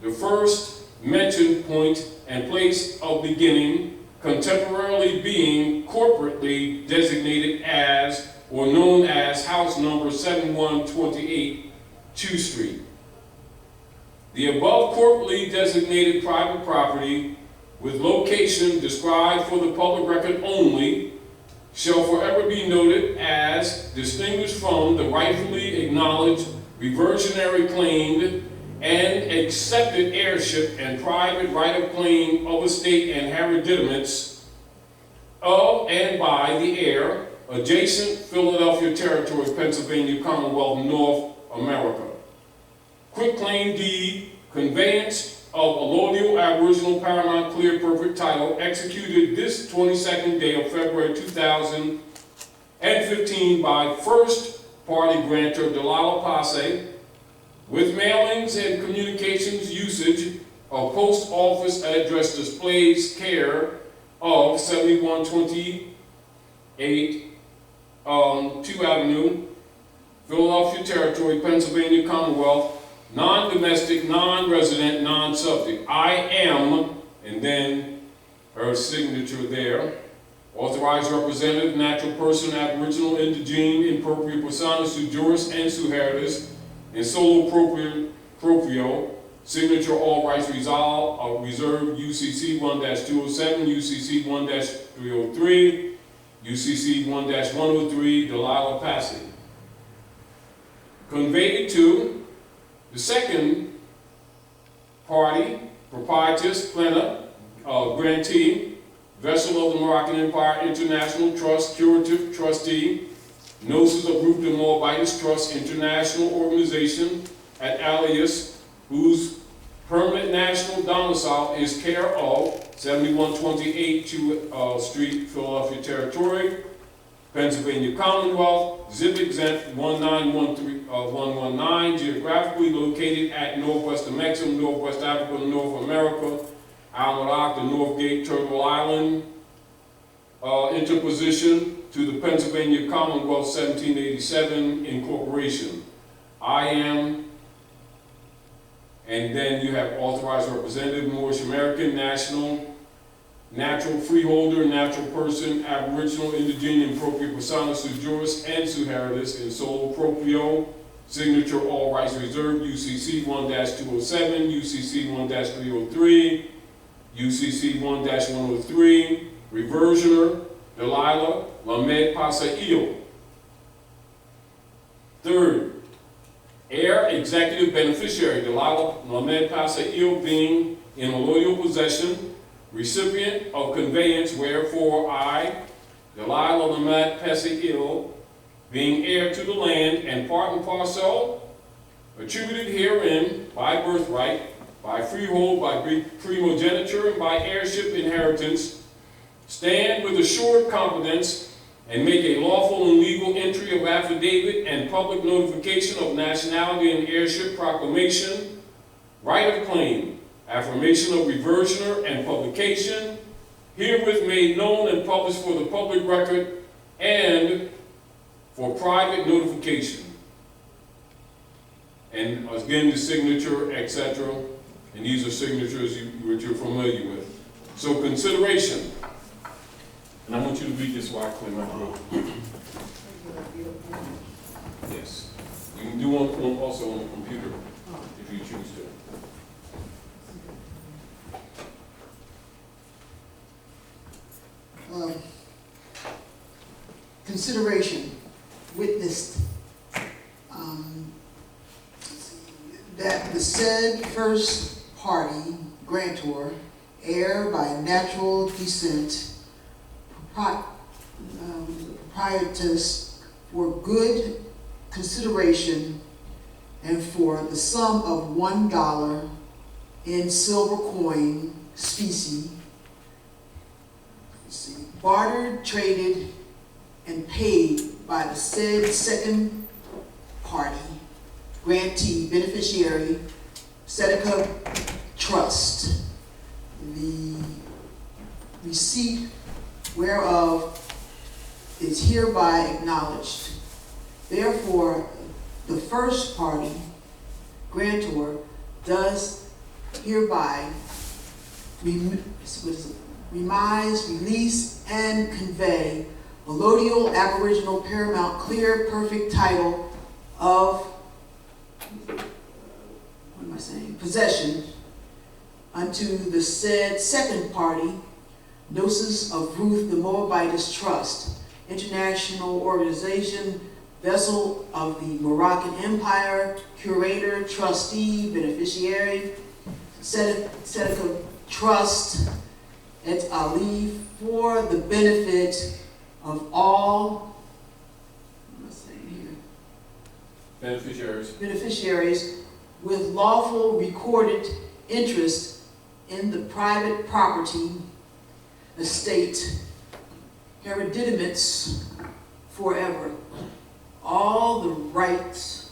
[SPEAKER 1] the first mentioned point and place of beginning, contemporarily being corporately designated as or known as house number 7128 2 Street. The above corporately designated private property with location described for the public record only shall forever be noted as distinguished from the rightfully acknowledged, reversionary claimed, and accepted heirship and private right of claim of estate and hereditaments of and by the heir, adjacent Philadelphia Territory, Pennsylvania Commonwealth, North America. Quitclaim deed, conveyance of allodial Aboriginal paramount clear perfect title, executed this 22nd day of February 2015 by first party grantor Delilah Passe, with mailings and communications usage of post office address displays care of 7128 2 Avenue, Philadelphia Territory, Pennsylvania Commonwealth, non-domestic, non-resident, non-subject. I am, and then her signature there, authorized representative, natural person, Aboriginal, indigene, impropriate persona, sui juris and sui heritis, and solo proprio, signature all rights reserved, UCC 1-207, UCC 1-303, UCC 1-103, Delilah Passe. Conveyed to the second party, proprietus plena, grantee, vessel of the Moroccan Empire International Trust, curative trustee, Gnosis of Root de Moabitus Trust International Organization at alias, whose permanent national domicile is care of 7128 Street, Philadelphia Territory, Pennsylvania Commonwealth, zip exempt 1913119, geographically located at Northwestern Mexico, Northwest Africa, North America, Almanac, the North Gate, Turtle Island, interposition to the Pennsylvania Commonwealth 1787 Incorporation. I am, and then you have authorized representative, Moorish American, national, natural freeholder, natural person, Aboriginal, indigene, appropriate persona, sui juris and sui heritis, and solo proprio, signature all rights reserved, UCC 1-207, UCC 1-303, UCC 1-103, reversioner, Delilah Lamed Passe-Io. Third, heir, executive beneficiary, Delilah Lamed Passe-Io being in allodial possession recipient of conveyance, wherefore I, Delilah Lamat Pesiil, being heir to the land and part and parcel, attributed herein by birthright, by freehold, by primogeniture, and by heirship inheritance, stand with assured confidence and make a lawful and legal entry of affidavit and public notification of nationality and heirship proclamation, right of claim, affirmation of reversioner and publication, herewith made known and published for the public record and for private notification. And again, the signature, etc. And these are signatures which you're familiar with. So consideration. And I want you to read this while I clear my throat. Yes. You can do one also on the computer if you choose to.
[SPEAKER 7] Consideration witnessed that the said first party grantor, heir by natural descent, proprietus for good consideration and for the sum of $1 in silver coin specie, bartered, traded, and paid by the said second party grantee beneficiary Seneca Trust, the receipt whereof is hereby acknowledged. Therefore, the first party grantor does hereby remise, release, and convey allodial, aboriginal, paramount, clear, perfect title of possession unto the said second party, Gnosis of Ruth the Moabitess Trust, international organization, vessel of the Moroccan Empire, curator, trustee, beneficiary, Seneca Trust, et al. For the benefit of all, what am I saying here? Beneficiaries with lawful recorded interest in the private property, estate, hereditaments forever. All the rights,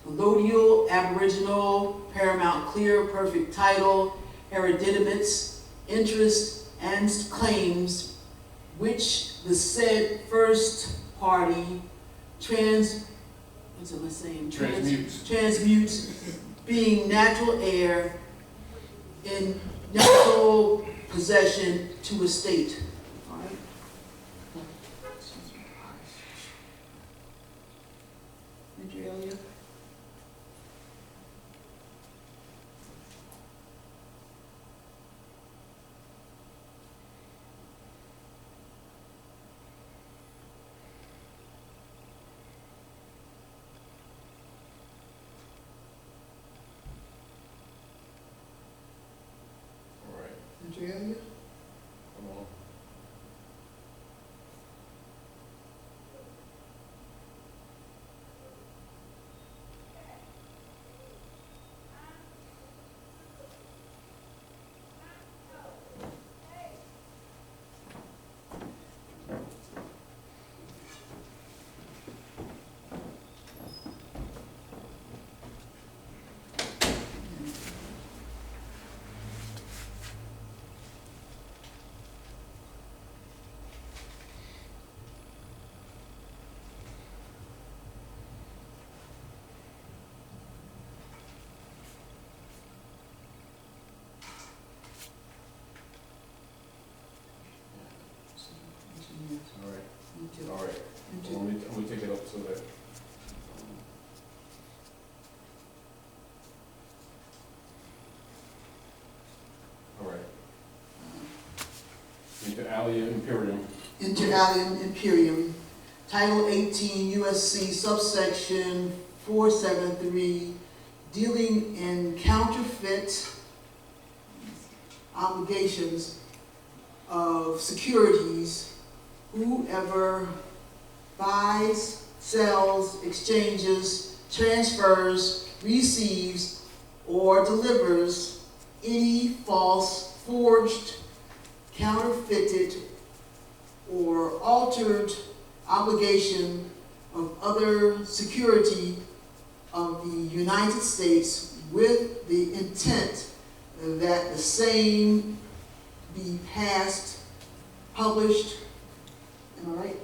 [SPEAKER 7] allodial, aboriginal, paramount, clear, perfect title, hereditaments, interest, and claims which the said first party transmutes, being natural heir in natural possession to estate. All right. Andrea?
[SPEAKER 1] Come on. All right. Let me take it up so that. All right. Inter alia imperium.
[SPEAKER 7] Inter alia imperium, Title 18 USC subsection 473, dealing in counterfeit obligations of securities, whoever buys, sells, exchanges, transfers, receives, or delivers any false, forged, counterfeited, or altered obligation of other security of the United States with the intent that the same be passed, published, am I right?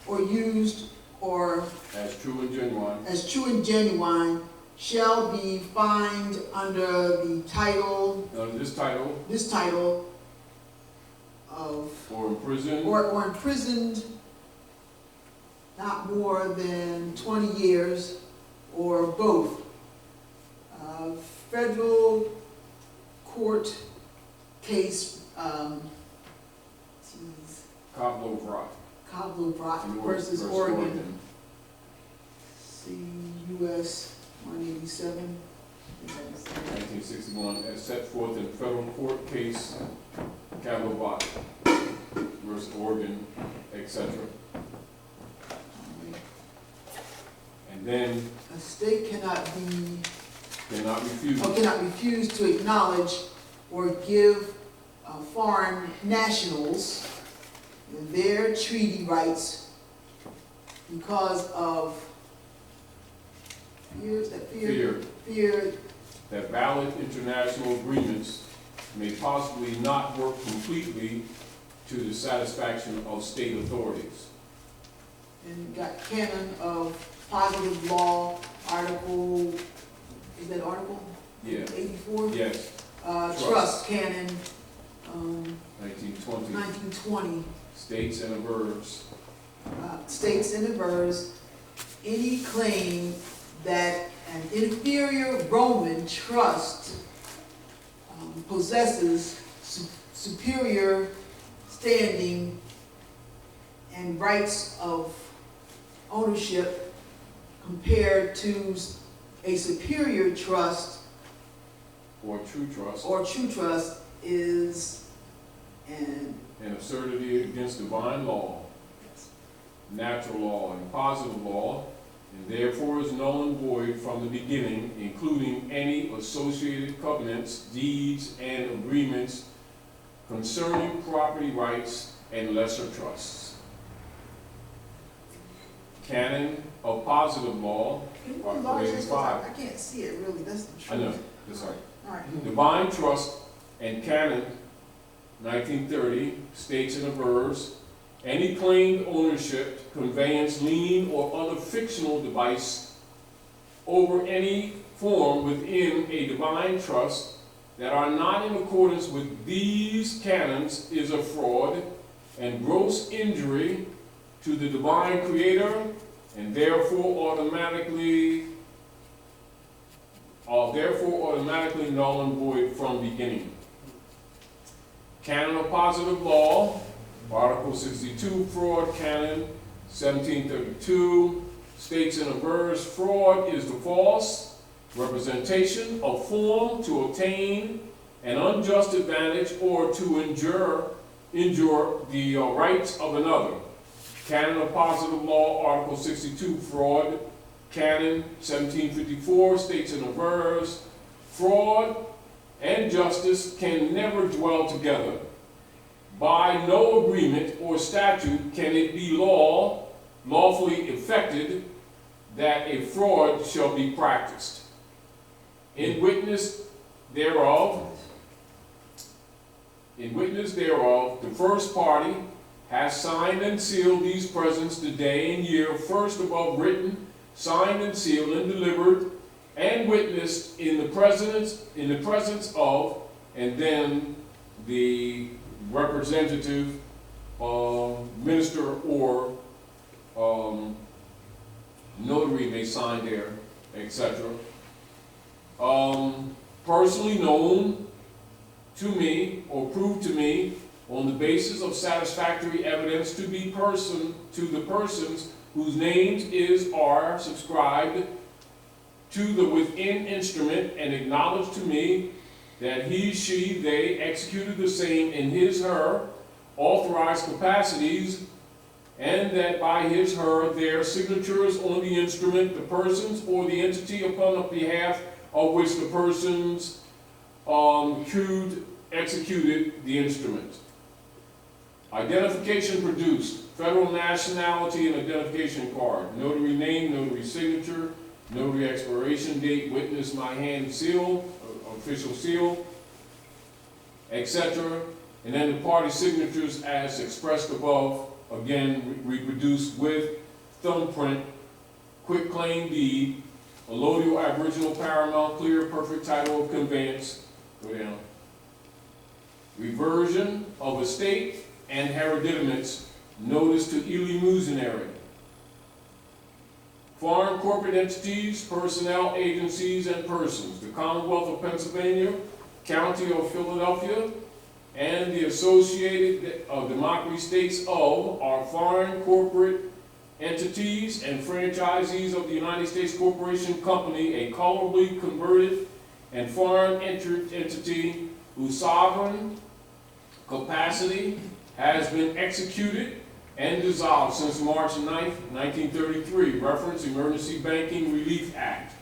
[SPEAKER 1] or used
[SPEAKER 7] Or
[SPEAKER 1] as true and genuine
[SPEAKER 7] as true and genuine, shall be fined under the title,
[SPEAKER 1] under this title
[SPEAKER 7] of,
[SPEAKER 1] or imprisoned
[SPEAKER 7] or imprisoned not more than 20 years, or both. Federal court case,
[SPEAKER 1] Cobb-Lovrot
[SPEAKER 7] Cobb-Lovrot versus Oregon. See, US 187.
[SPEAKER 1] 1961, as set forth in federal court case Cobb-Lovrot versus Oregon, etc. And then
[SPEAKER 7] A state cannot refuse to acknowledge or give foreign nationals their treaty rights because of fear
[SPEAKER 1] that valid international agreements may possibly not work completely to the satisfaction of state authorities.
[SPEAKER 7] and you've got canon of positive law, article, is that article?
[SPEAKER 1] Yeah.
[SPEAKER 7] 84?
[SPEAKER 1] Yes.
[SPEAKER 7] Trust canon,
[SPEAKER 1] 1920.
[SPEAKER 7] 1920.
[SPEAKER 1] States and averse.
[SPEAKER 7] States and avers any claim that an inferior Roman trust possesses superior standing and rights of ownership compared to a superior trust
[SPEAKER 1] Or true trust.
[SPEAKER 7] is
[SPEAKER 1] An absurdity against divine law, natural law, and positive law, and therefore is null and void from the beginning, including any associated covenants, deeds, and agreements concerning property rights and lesser trusts. Canon of positive law, Article 85.
[SPEAKER 7] I can't see it really, that's the truth.
[SPEAKER 1] I know, that's right.
[SPEAKER 7] All right.
[SPEAKER 1] Divine trust and canon, 1930, states and avers any claimed ownership, conveyance, lien, or other fictional device over any form within a divine trust that are not in accordance with these canons is a fraud and gross injury to the divine creator, and therefore automatically null and void from beginning. Canon of positive law, Article 62, fraud canon, 1732, states in a verse, fraud is the false representation of form to obtain an unjust advantage or to injure the rights of another. Canon of positive law, Article 62, fraud canon, 1754, states in a verse, fraud and justice can never dwell together. By no agreement or statute can it be lawfully effected that a fraud shall be practiced. In witness thereof, the first party has signed and sealed these presents the day and year first above written, signed and sealed and delivered and witnessed in the presence of, and then the representative, minister, or notary may sign there, etc. Personally known to me or proved to me on the basis of satisfactory evidence to the persons whose names are subscribed to the within instrument, and acknowledged to me that he, she, they executed the same in his, her authorized capacities, and that by his, her, their signatures on the instrument, the persons or the entity upon the behalf of which the persons executed the instrument. Identification produced, federal nationality and identification card, notary name, notary signature, notary expiration date, witness my hand seal, official seal, etc. And then the party signatures as expressed above, again reproduced with thumbprint, quick claim deed, allodial aboriginal paramount clear perfect title of conveyance, go down, reversion of estate and hereditaments, notice to eleemosynary. Foreign corporate entities, personnel, agencies, and persons. The Commonwealth of Pennsylvania, County of Philadelphia, and the Associated Democracy States of are foreign corporate entities and franchisees of the United States Corporation Company, a colorably converted and foreign entity whose sovereign capacity has been executed and dissolved since March 9, 1933, reference Emergency Banking Relief Act.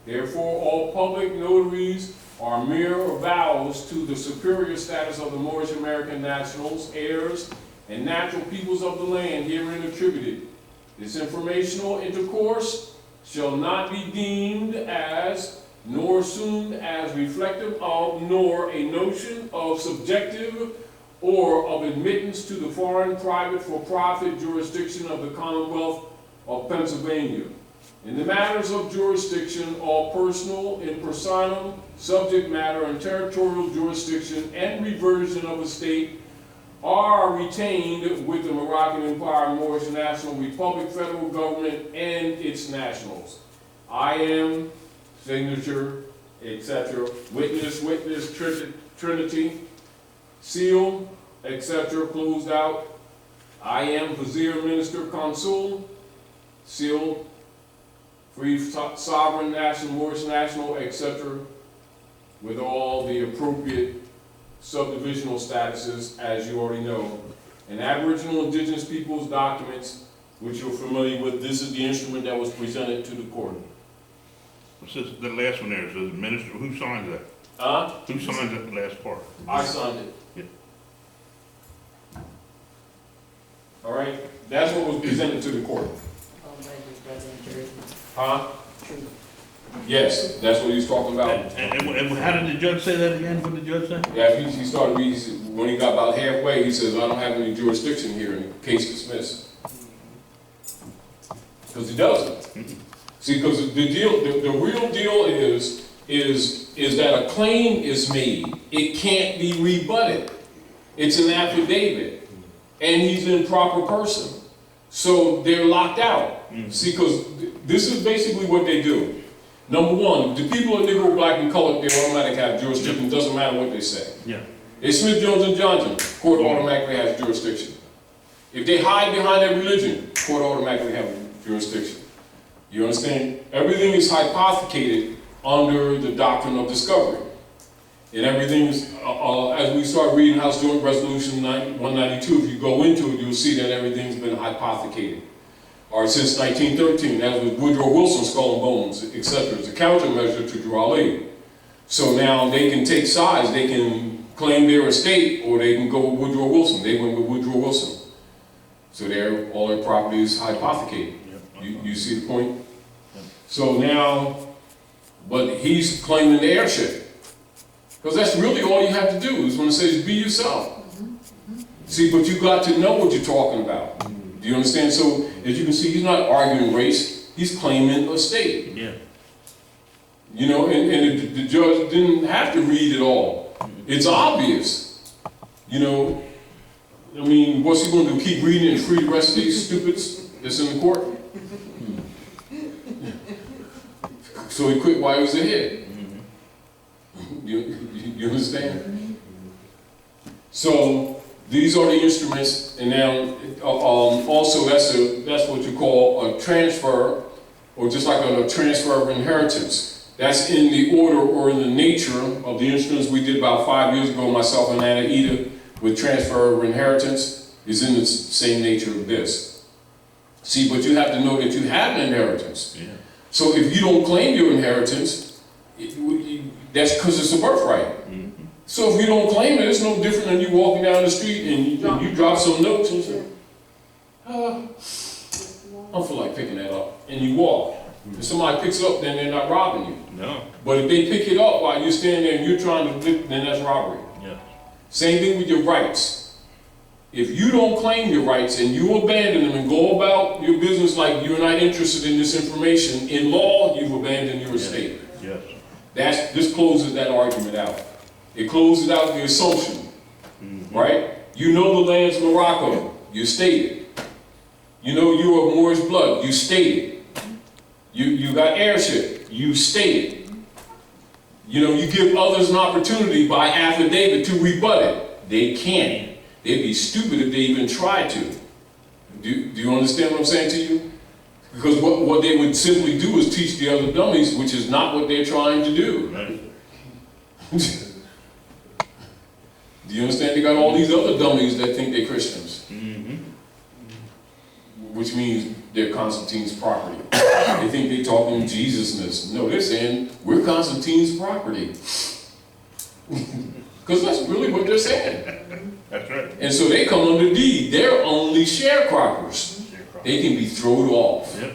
[SPEAKER 1] Therefore, all public notaries are mere avowals to the superior status of the Moorish American nationals, heirs, and natural peoples of the land herein attributed. This informational intercourse shall not be deemed as, nor assumed as reflective of, nor a notion of subjective or of admittance to the foreign private for-profit jurisdiction of the Commonwealth of Pennsylvania. In the matters of jurisdiction, all personal, in personam, subject matter, and territorial jurisdiction and reversion of a state are retained with the Moroccan Empire, Moorish National Republic, federal government, and its nationals. I am, signature, etc., witness, Trinity, seal, etc., closed out. I am Vizier, Minister, Consul, sealed, free sovereign national, Moorish national, etc., with all the appropriate subdivisional statuses, as you already know. And Aboriginal Indigenous Peoples documents, which you're familiar with, this is the instrument that was presented to the court.
[SPEAKER 3] What's this, the last one there, says minister, who signs that? Who signs that last part?
[SPEAKER 1] I signed it.
[SPEAKER 3] Yeah.
[SPEAKER 1] All right, that's what was presented to the court. Huh? Yes, that's what he's talking about.
[SPEAKER 3] And how did the judge say that again? What did the judge say?
[SPEAKER 1] Yeah, he started reading, when he got about halfway, he says, I don't have any jurisdiction here, and case dismissed. Because he doesn't. See, because the real deal is that a claim is made. It can't be rebutted. It's an affidavit. And he's an improper person. So they're locked out. See, because this is basically what they do. Number one, the people of Negro, Black, and Colored, they automatically have jurisdiction. Doesn't matter what they say.
[SPEAKER 3] Yeah.
[SPEAKER 1] If Smith, Jones, and Johnson, court automatically has jurisdiction. If they hide behind their religion, court automatically has jurisdiction. You understand? Everything is hypothecated under the doctrine of discovery. And everything is, as we start reading House Joint Resolution 192, if you go into it, you'll see that everything's been hypothecated. Or since 1913, that was Woodrow Wilson, Skull and Bones, etc. It's a countermeasure to Raleigh. So now they can take sides. They can claim their estate, or they can go with Woodrow Wilson. They went with Woodrow Wilson. So all their property is hypothecated. You see the point? So now, but he's claiming the heirship. Because that's really all you have to do is when it says be yourself. See, but you got to know what you're talking about. Do you understand? So, as you can see, he's not arguing race, he's claiming a state.
[SPEAKER 3] Yeah.
[SPEAKER 1] You know, and the judge didn't have to read it all. It's obvious. You know, I mean, what's he going to do? Keep reading and free the rest of these stupids that's in the court? So he quit while he was ahead. You understand? So these are the instruments, and now also that's what you call a transfer, or just like a transfer of inheritance. That's in the order or in the nature of the instruments we did about 5 years ago, myself and Anna Ida, with transfer of inheritance, is in the same nature of this. See, but you have to know that you have an inheritance.
[SPEAKER 3] Yeah.
[SPEAKER 1] So if you don't claim your inheritance, that's because it's a birthright.
[SPEAKER 3] Mhm.
[SPEAKER 1] So if you don't claim it, it's no different than you walking down the street and you drop some notes and say, I don't feel like picking that up. And you walk. If somebody picks it up, then they're not robbing you.
[SPEAKER 3] No.
[SPEAKER 1] But if they pick it up while you're standing there and you're trying to lift, then that's robbery.
[SPEAKER 3] Yeah.
[SPEAKER 1] Same thing with your rights. If you don't claim your rights and you abandon them and go about your business like you're not interested in this information, in law, you've abandoned your estate.
[SPEAKER 3] Yes.
[SPEAKER 1] This closes that argument out. It closes out the assumption, right? You know the land's Morocco, you state it. You know you're of Moorish blood, you state it. You got heirship, you state it. You know, you give others an opportunity by affidavit to rebut it. They can't. They'd be stupid if they even tried to. Do you understand what I'm saying to you? Because what they would simply do is teach the other dummies, which is not what they're trying to do.
[SPEAKER 3] Right.
[SPEAKER 1] Do you understand? They got all these other dummies that think they're Christians.
[SPEAKER 3] Mm-hmm.
[SPEAKER 1] Which means they're Constantine's property. They think they're talking Jesus-ness. No, they're saying, we're Constantine's property. Because that's really what they're saying.
[SPEAKER 3] That's right.
[SPEAKER 1] And so they come under deed. They're only sharecroppers. They can be thrown off.
[SPEAKER 3] Yep.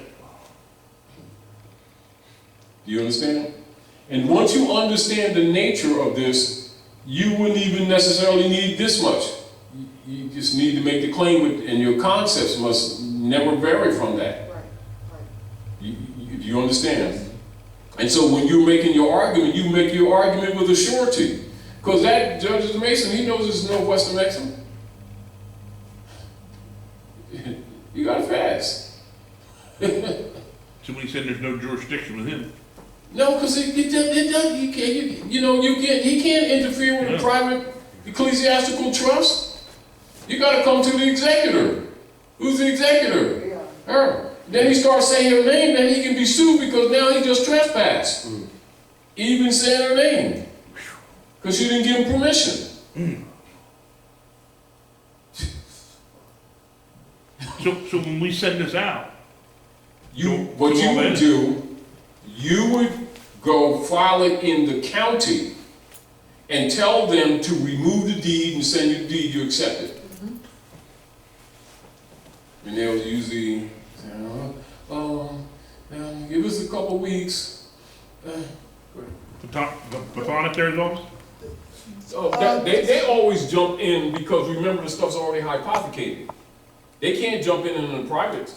[SPEAKER 1] Do you understand? And once you understand the nature of this, you wouldn't even necessarily need this much. You just need to make the claim, and your concepts must never vary from that.
[SPEAKER 7] Right, right.
[SPEAKER 1] Do you understand? And so when you're making your argument, you make your argument with a surety. Because that Judge is a Mason, he knows it's Northwestern Maxim. You gotta fast.
[SPEAKER 3] Somebody said there's no jurisdiction with him.
[SPEAKER 1] No, because he can't interfere with a private ecclesiastical trust. You got to come to the executor. Who's the executor?
[SPEAKER 7] Yeah.
[SPEAKER 1] Her. Then he starts saying her name, then he can be sued because now he just trespassed. Even saying her name. Because she didn't give him permission.
[SPEAKER 3] So when we send this out,
[SPEAKER 1] What you would do, you would go file it in the county and tell them to remove the deed and send you the deed, you accept it. And they'll usually say, give us a couple weeks.
[SPEAKER 3] the pathonetary office?
[SPEAKER 1] So they always jump in because remember the stuff's already hypothecated. They can't jump in the private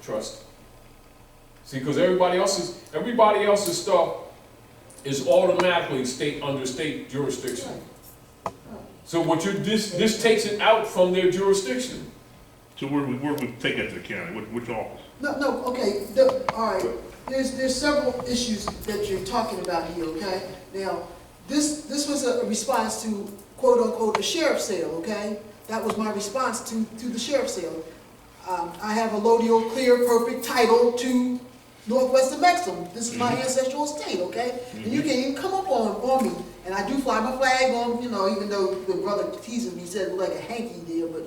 [SPEAKER 1] trust. See, because everybody else's stuff is automatically under state jurisdiction. So this takes it out from their jurisdiction.
[SPEAKER 3] So where we take that to the county? Which office?
[SPEAKER 7] No, okay, all right, there's several issues that you're talking about here, okay? Now, this was a response to quote-unquote a sheriff's sale, okay? That was my response to the sheriff's sale. I have a lodial, clear, perfect title to Northwestern Maxim. This is my ancestral estate, okay? And you can't even come up on me. And I do fly my flag on, even though the brother teasing me, said it looked like a hanky there, but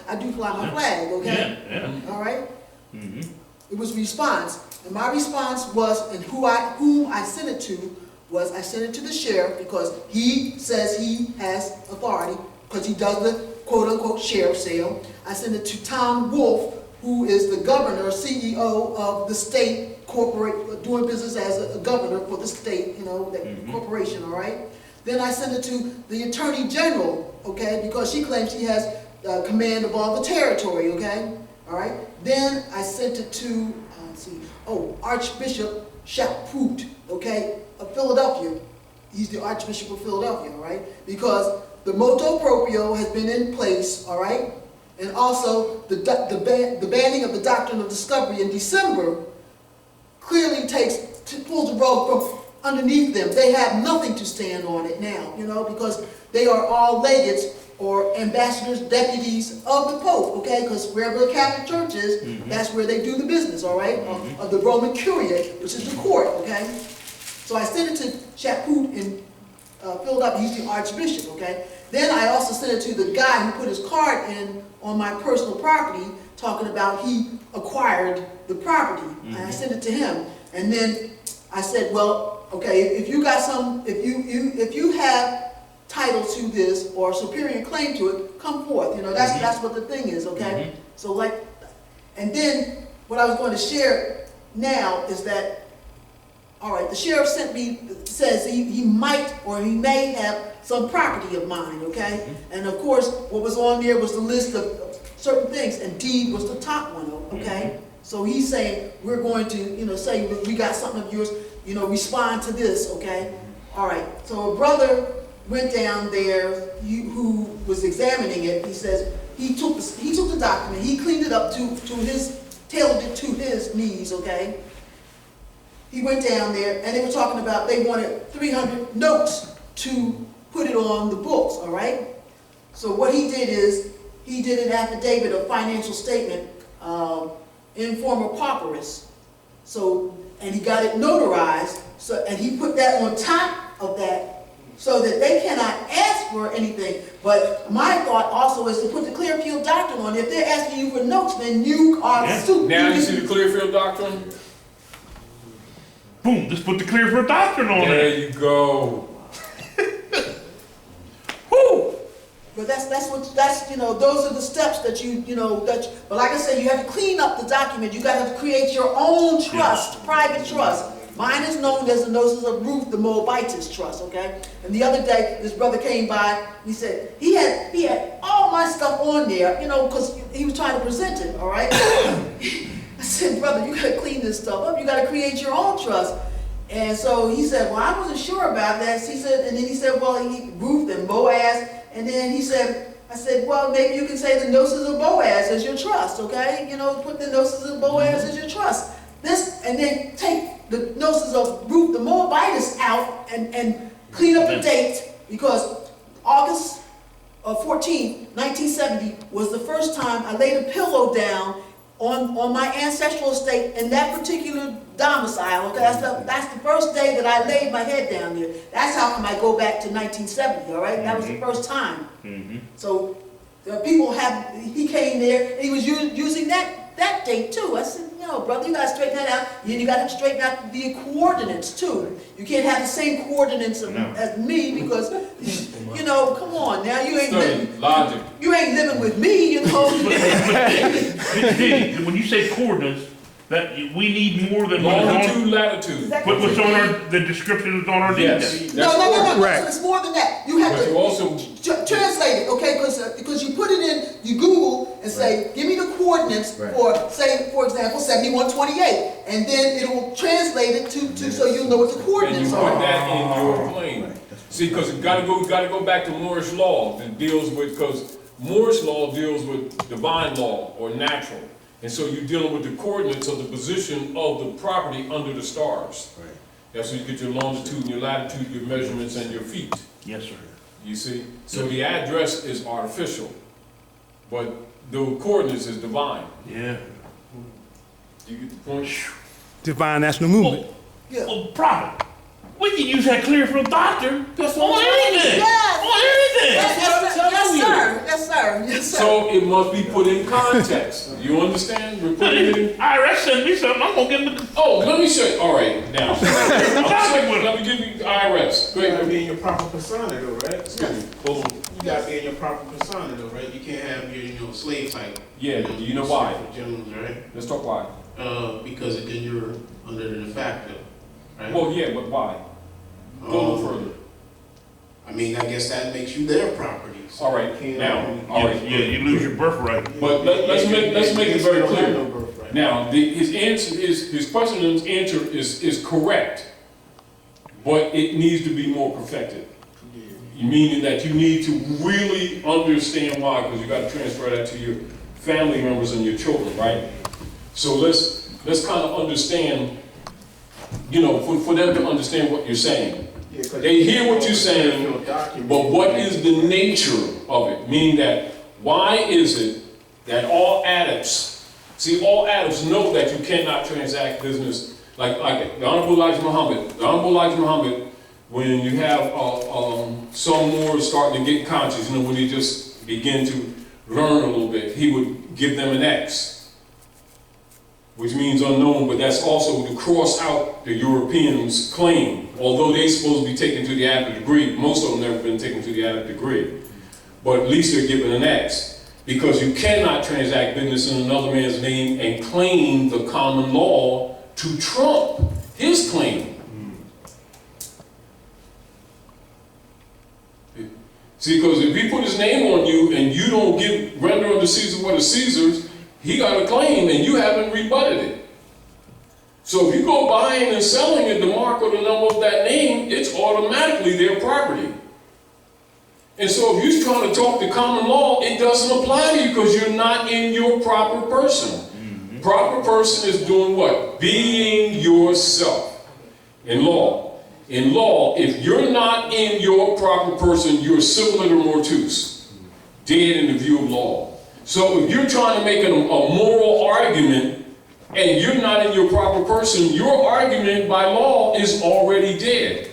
[SPEAKER 7] I do fly my flag, okay?
[SPEAKER 3] Yeah.
[SPEAKER 7] All right?
[SPEAKER 3] Mm-hmm.
[SPEAKER 7] It was response. And my response was, and whom I sent it to, was I sent it to the sheriff because he says he has authority, because he does the quote-unquote sheriff's sale. I sent it to Tom Wolf, who is the governor, CEO of the state corporate, doing business as a governor for the state, that corporation, all right? Then I sent it to the attorney general, okay, because she claims she has command of all the territory, okay? All right? Then I sent it to, Archbishop Chaput, okay, of Philadelphia. He's the Archbishop of Philadelphia, all right? Because the motu proprio has been in place, all right? And also, the banning of the doctrine of discovery in December clearly pulls the rug from underneath them. They have nothing to stand on it now, because they are all legates or ambassadors, deputies of the Pope, okay? Because wherever the Catholic Church is, that's where they do the business, all right? Of the Roman Curia, which is the court, okay? So I sent it to Chaput in Philadelphia, he's the Archbishop, okay? Then I also sent it to the guy who put his card in on my personal property, talking about he acquired the property, and I sent it to him. And then I said, well, okay, if you got some, if you have title to this or superior claim to it, come forth. You know, that's what the thing is, okay? So like, and then what I was going to share now is that, all right, the sheriff says he might or he may have some property of mine, okay? And of course, what was on there was the list of certain things, and deed was the top one, okay? So he's saying, we're going to, you know, say we got something of yours, you know, respond to this, okay? All right, so a brother went down there who was examining it. He says he took the document, he cleaned it up to his, tailored it to his needs, okay? He went down there and they were talking about they wanted 300 notes to put it on the books, all right? So what he did is he did an affidavit of financial statement in form of papyrus. So, and he got it notarized, so, and he put that on top of that so that they cannot ask for anything. But my thought also is to put the Clearfield Doctrine on. If they're asking you for notes, then you are stupid.
[SPEAKER 1] Now you see the Clearfield Doctrine?
[SPEAKER 3] Boom, just put the Clearfield Doctrine on
[SPEAKER 1] There
[SPEAKER 3] it.
[SPEAKER 1] you go.
[SPEAKER 3] Woo!
[SPEAKER 7] But that's you know, those are the steps that you know, but like I said, you have to clean up the document. You got to create your own trust, private trust. Mine is known as the Gnosis of Ruth, the Moabitess Trust, okay? And the other day, this brother came by, he said, he had all my stuff on there, you know, because he was trying to present it, all right? I said, brother, you got to clean this stuff up. You got to create your own trust. And so he said, well, I wasn't sure about that. He said, and then he said, well, Ruth and Boaz. And then he said, I said, well, maybe you can say the Gnosis of Boaz as your trust, okay? You know, put the Gnosis of Boaz as your trust. This, and then take the Gnosis of Ruth the Moabitess out and clean up the date, because August 14, 1970 was the first time I laid a pillow down on my ancestral estate in that particular domicile. Okay, that's the first day that I laid my head down there. That's how come I go back to 1970, all right? That was the first time. So people he came there, and he was using that date too. I said, no, brother, you gotta straighten that out. You gotta straighten out the coordinates too. You can't have the same coordinates as me, because, you know, come on now, you ain't living with me, you know.
[SPEAKER 3] When you say coordinates, that we need more than
[SPEAKER 1] Longitude, latitude.
[SPEAKER 3] what's on the description is on our deed.
[SPEAKER 1] Yes.
[SPEAKER 7] No.
[SPEAKER 6] Right.
[SPEAKER 7] It's more than that. You have
[SPEAKER 1] But
[SPEAKER 7] to
[SPEAKER 1] you also
[SPEAKER 7] translate it, okay? Because you put it in, you Google and say, give me the coordinates for, say, for example, 7128, and then it will translate it to so you'll know what the
[SPEAKER 1] and
[SPEAKER 7] coordinates
[SPEAKER 1] you put
[SPEAKER 7] are.
[SPEAKER 1] that in your claim. See, because you gotta go back to Moorish law that deals with, because Moorish law deals with divine law or natural. And so you're dealing with the coordinates of the position of the property under the stars.
[SPEAKER 3] Right.
[SPEAKER 1] That's where you get your longitude and your latitude, your measurements and your feet.
[SPEAKER 3] Yes, sir.
[SPEAKER 1] You see? So the address is artificial, but the coordinates is divine.
[SPEAKER 3] Yeah.
[SPEAKER 1] Do you get the point?
[SPEAKER 6] Divine National Movement.
[SPEAKER 7] Yeah.
[SPEAKER 3] Well, prophet, we can use that Clearfield Doctrine on anything.
[SPEAKER 7] Yes.
[SPEAKER 3] On anything.
[SPEAKER 7] Yes, sir.
[SPEAKER 1] So it must be put in context. You understand? We're putting it in.
[SPEAKER 3] IRS sent me something. I'm gonna give them.
[SPEAKER 1] Oh, let me show you. All right, now. Let me give you the IRS. Go
[SPEAKER 8] You gotta
[SPEAKER 1] ahead.
[SPEAKER 8] be in your proper persona though, right?
[SPEAKER 1] Excuse me. Hold on.
[SPEAKER 8] You gotta be in your proper persona though, right? You can't have your, slave type.
[SPEAKER 1] Yeah, do you know why?
[SPEAKER 8] Generals, right?
[SPEAKER 1] Let's talk why.
[SPEAKER 8] Because then you're under the de facto, right?
[SPEAKER 1] Well, yeah, but why? Go a little further.
[SPEAKER 8] I mean, I guess that makes you their property. So
[SPEAKER 1] All right,
[SPEAKER 8] you can't-
[SPEAKER 1] now, all right.
[SPEAKER 3] Yeah, you lose your birthright.
[SPEAKER 1] But let's make it very
[SPEAKER 8] You don't have
[SPEAKER 1] clear.
[SPEAKER 8] no birthright.
[SPEAKER 1] Now, his question and his answer is correct, but it needs to be more perfected. Meaning that you need to really understand why, because you got to transfer that to your family members and your children, right? So let's kind of understand, you know, for them to understand what you're saying. They hear what you're saying, but what is the nature of it? Meaning that, why is it that all adepts, see, all adepts know that you cannot transact business, like the Honorable Elijah Muhammad, when you have some more starting to get conscious, when they just begin to learn a little bit, he would give them an X, which means unknown, but that's also to cross out the Europeans' claim, although they're supposed to be taken to the adept degree. Most of them never been taken to the adept degree, but at least they're given an X, because you cannot transact business in another man's name and claim the common law to trump his claim. See, because if he put his name on you and you don't render unto Caesar what is Caesar's, he got a claim and you haven't rebutted it. So if you go buying and selling it, the mark or the number of that name, it's automatically their property. And so if you're trying to talk the common law, it doesn't apply to you because you're not in your proper person. Mm-hmm. Proper person is doing what? Being yourself in law. In law, if you're not in your proper person, you're civil mortuus, dead in the view of law. So if you're trying to make a moral argument and you're not in your proper person, your argument by law is already dead.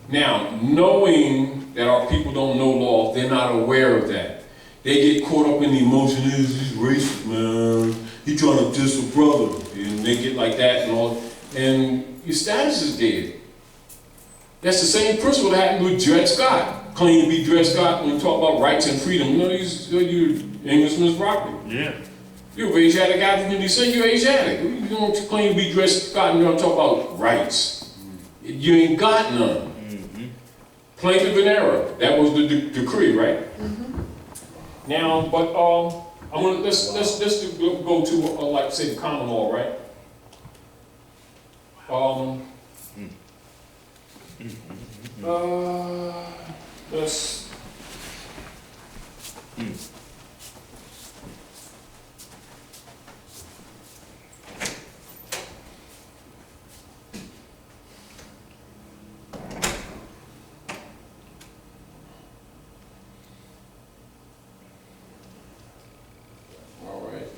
[SPEAKER 1] Now, knowing that our people don't know law, they're not aware of that. They get caught up in the emotion, he's racist, man. He trying to diss a brother. And they get like that and all. And your status is dead. That's the same principle that happened with Dred Scott. Claim to be Dred Scott when you talk about rights and freedom. You're Englishman's property. Yeah. You're of Asiatic African descent, you're Asiatic. You don't claim to be Dred Scott and you don't talk about rights. You ain't got none. Mm-hmm. Plaintiff in error. That was the decree, right? Mm-hmm. Now, but I'm gonna let's go to like say the common law, right? Let's. All right.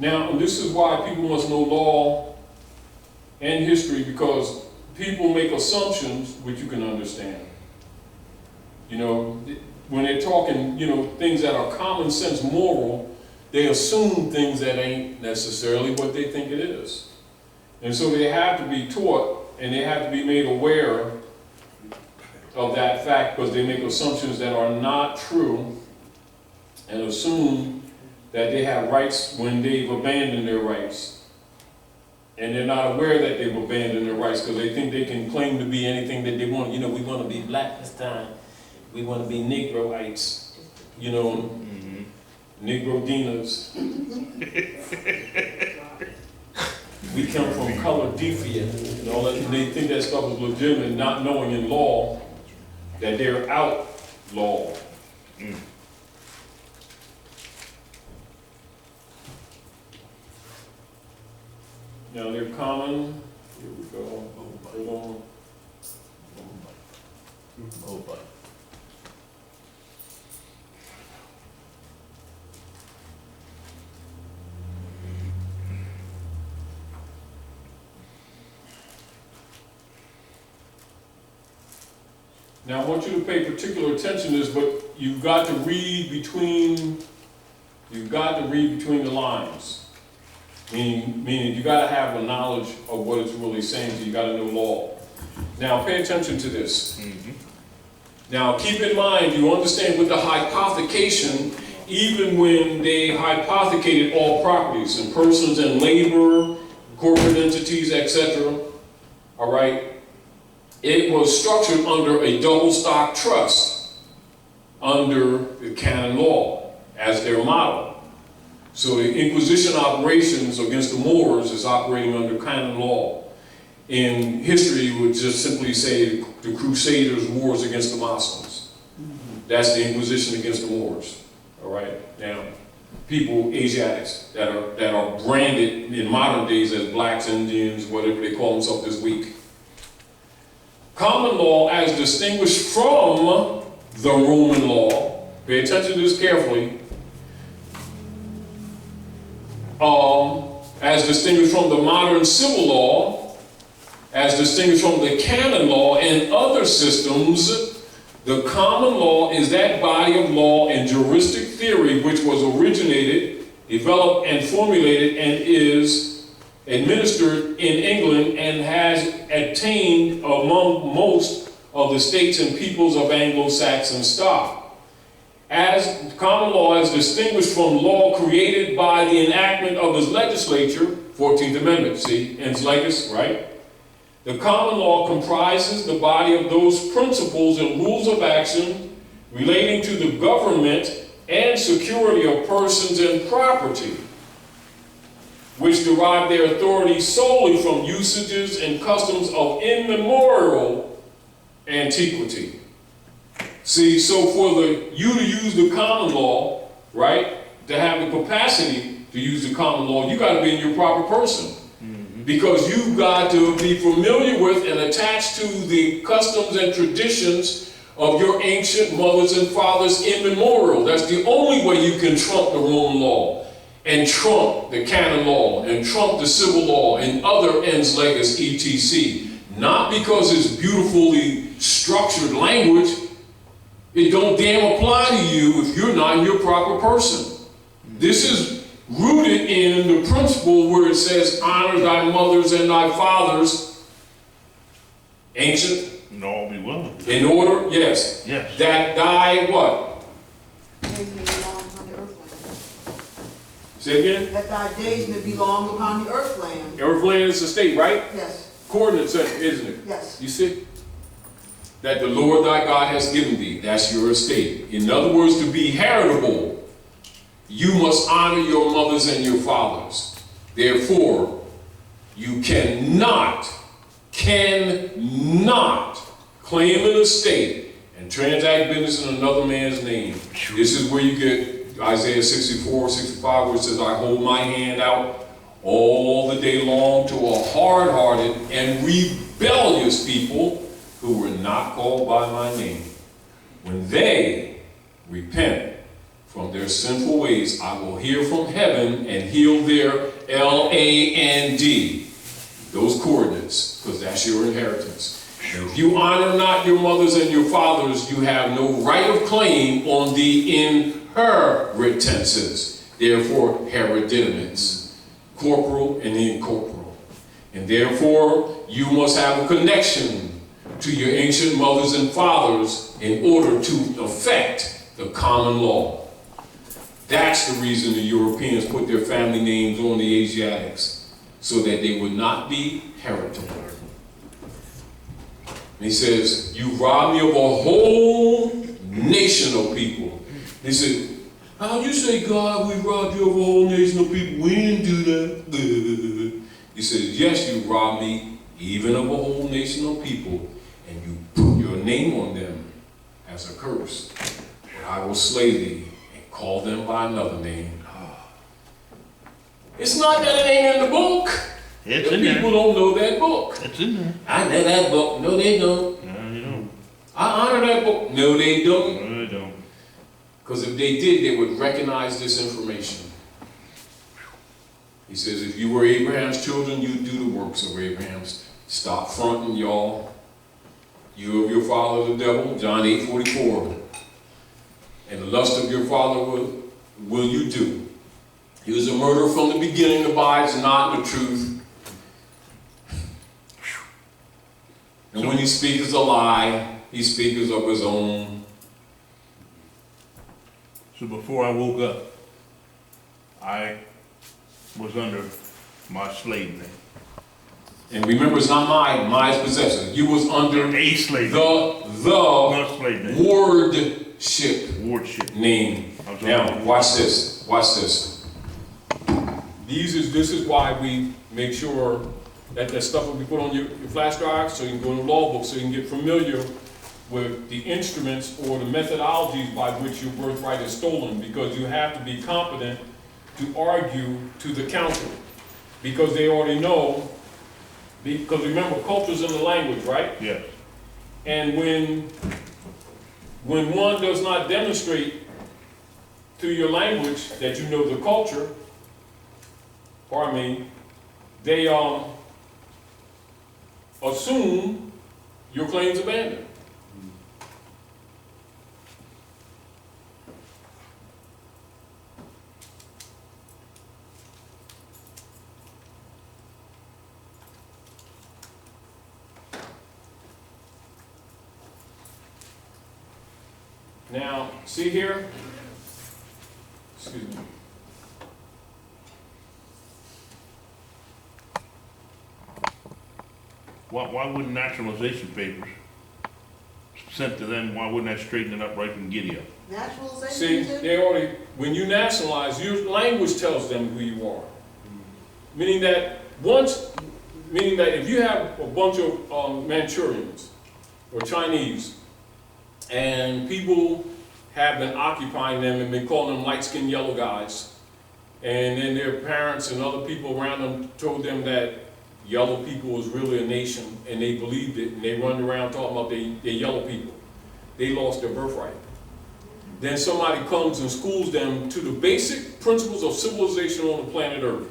[SPEAKER 1] Now, this is why people must know law and history, because people make assumptions which you can understand. When they're talking, things that are common sense moral, they assume things that ain't necessarily what they think it is. And so they have to be taught and they have to be made aware of that fact, because they make assumptions that are not true and assume that they have rights when they've abandoned their rights. And they're not aware that they've abandoned their rights because they think they can claim to be anything that they want. We want to be black this time. We want to be Negroites, Negro Dinas. We come from color defiant, and all that. And they think that stuff is legitimate, not knowing in law that they're outlawed. Now they're common. Here we go. Hold on. Now I want you to pay particular attention to this, but you've got to read between the lines. Meaning you got to have a knowledge of what it's really saying, so you got to know law. Now pay attention to this. Mm-hmm. Now keep in mind, you understand with the hypothecation, even when they hypothecated all properties and persons and labor, corporate entities, etc., all right, it was structured under a double stock trust under the canon law as their model. So the Inquisition operations against the Moors is operating under canon law. In history, you would just simply say the Crusaders' wars against the Muslims. That's the Inquisition against the Moors. All right? Now, people, Asiatics, that are branded in modern days as blacks, Indians, whatever they call themselves this week. Common law, as distinguished from the Roman law, pay attention to this carefully, as distinguished from the modern civil law, as distinguished from the canon law and other systems, the common law is that body of law and juristic theory which was originated, developed, and formulated and is administered in England and has attained among most of the states and peoples of Anglo-Saxon stock. As common law is distinguished from law created by the enactment of his legislature, 14th Amendment, see, ens legis, right? The common law comprises the body of those principles and rules of action relating to the government and security of persons and property, which derive their authority solely from usages and customs of immemorial antiquity. See, so for you to use the common law, right, to have the capacity to use the common law, you got to be in your proper person. Because you've got to be familiar with and attached to the customs and traditions of your ancient mothers and fathers immemorial. That's the only way you can trump the Roman law and trump the canon law and trump the civil law and other ens legis etc. Not because it's beautifully structured language. It don't damn apply to you if you're not in your proper person. This is rooted in the principle where it says, honor thy mothers and thy fathers, ancient,
[SPEAKER 3] And all be well.
[SPEAKER 1] in order, yes,
[SPEAKER 3] Yes.
[SPEAKER 1] that thy what?
[SPEAKER 7] Days may be long upon the earthland.
[SPEAKER 1] Say again?
[SPEAKER 7] That thy days may be long upon the earthland.
[SPEAKER 1] Earthland is the state, right?
[SPEAKER 7] Yes,
[SPEAKER 1] Coordinates, isn't it?
[SPEAKER 7] yes.
[SPEAKER 1] You see? That the Lord thy God has given thee, that's your estate. In other words, to be heritable, you must honor your mothers and your fathers. Therefore, you cannot claim an estate and transact business in another man's name. This is where you get Isaiah 64, 65, where it says, I hold my hand out all the day long to a hard-hearted and rebellious people who were not called by my name. When they repent from their sinful ways, I will hear from heaven and heal their land, those coordinates, because that's your inheritance. And if you honor not your mothers and your fathers, you have no right of claim on the inheritances, therefore hereditaments, corporal and incorporeal. And therefore, you must have a connection to your ancient mothers and fathers in order to effect the common law. That's the reason the Europeans put their family names on the Asiatics, so that they would not be heritable. And he says, you robbed me of a whole nation of people. He said, how you say, God, we robbed you of a whole nation of people? We didn't do that. He says, yes, you robbed me even of a whole nation of people, and you put your name on them as a curse. But I will slay thee and call them by another name. It's not that it ain't in the book.
[SPEAKER 3] It's
[SPEAKER 1] The
[SPEAKER 3] in there.
[SPEAKER 1] people don't know that book.
[SPEAKER 3] It's in there.
[SPEAKER 5] I know that book. No, they don't.
[SPEAKER 3] No, you don't.
[SPEAKER 1] I honor that book. No, they don't.
[SPEAKER 3] No, you don't.
[SPEAKER 1] Because if they did, they would recognize this information. He says, if you were Abraham's children, you'd do the works of Abraham's. Stop fronting, y'all. You of your father the devil, John 8:44. And the lust of your father will you do. He was a murderer from the beginning, abides not in the truth. And when he speaks a lie, he speaks of his own.
[SPEAKER 3] So before I woke up, I was under my slave name.
[SPEAKER 1] And remember, it's not my possession. You was under
[SPEAKER 3] A slave name.
[SPEAKER 1] the
[SPEAKER 3] Not slave name.
[SPEAKER 1] wardship
[SPEAKER 3] Wardship.
[SPEAKER 1] name.
[SPEAKER 3] I was
[SPEAKER 1] Now,
[SPEAKER 3] under-
[SPEAKER 1] watch this. Watch this. This is why we make sure that stuff will be put on your flash drive, so you can go in the law book, so you can get familiar with the instruments or the methodologies by which your birthright is stolen, because you have to be competent to argue to the council, because they already know, because remember, culture's in the language, right?
[SPEAKER 3] Yes.
[SPEAKER 1] And when one does not demonstrate through your language that you know the culture, pardon me, they assume your claim's abandoned. Now, see here? Excuse me.
[SPEAKER 3] Why wouldn't nationalization papers sent to them, why wouldn't that straighten it up right from Gideon?
[SPEAKER 7] Naturalization.
[SPEAKER 1] See,
[SPEAKER 7] Jim?
[SPEAKER 1] they already, when you nationalize, your language tells them who you are. Meaning that if you have a bunch of Manchurians or Chinese, and people have been occupying them and been calling them light-skinned yellow guys, and then their parents and other people around them told them that yellow people was really a nation, and they believed it, and they run around talking about they yellow people. They lost their birthright. Then somebody comes and schools them to the basic principles of civilization on the planet Earth.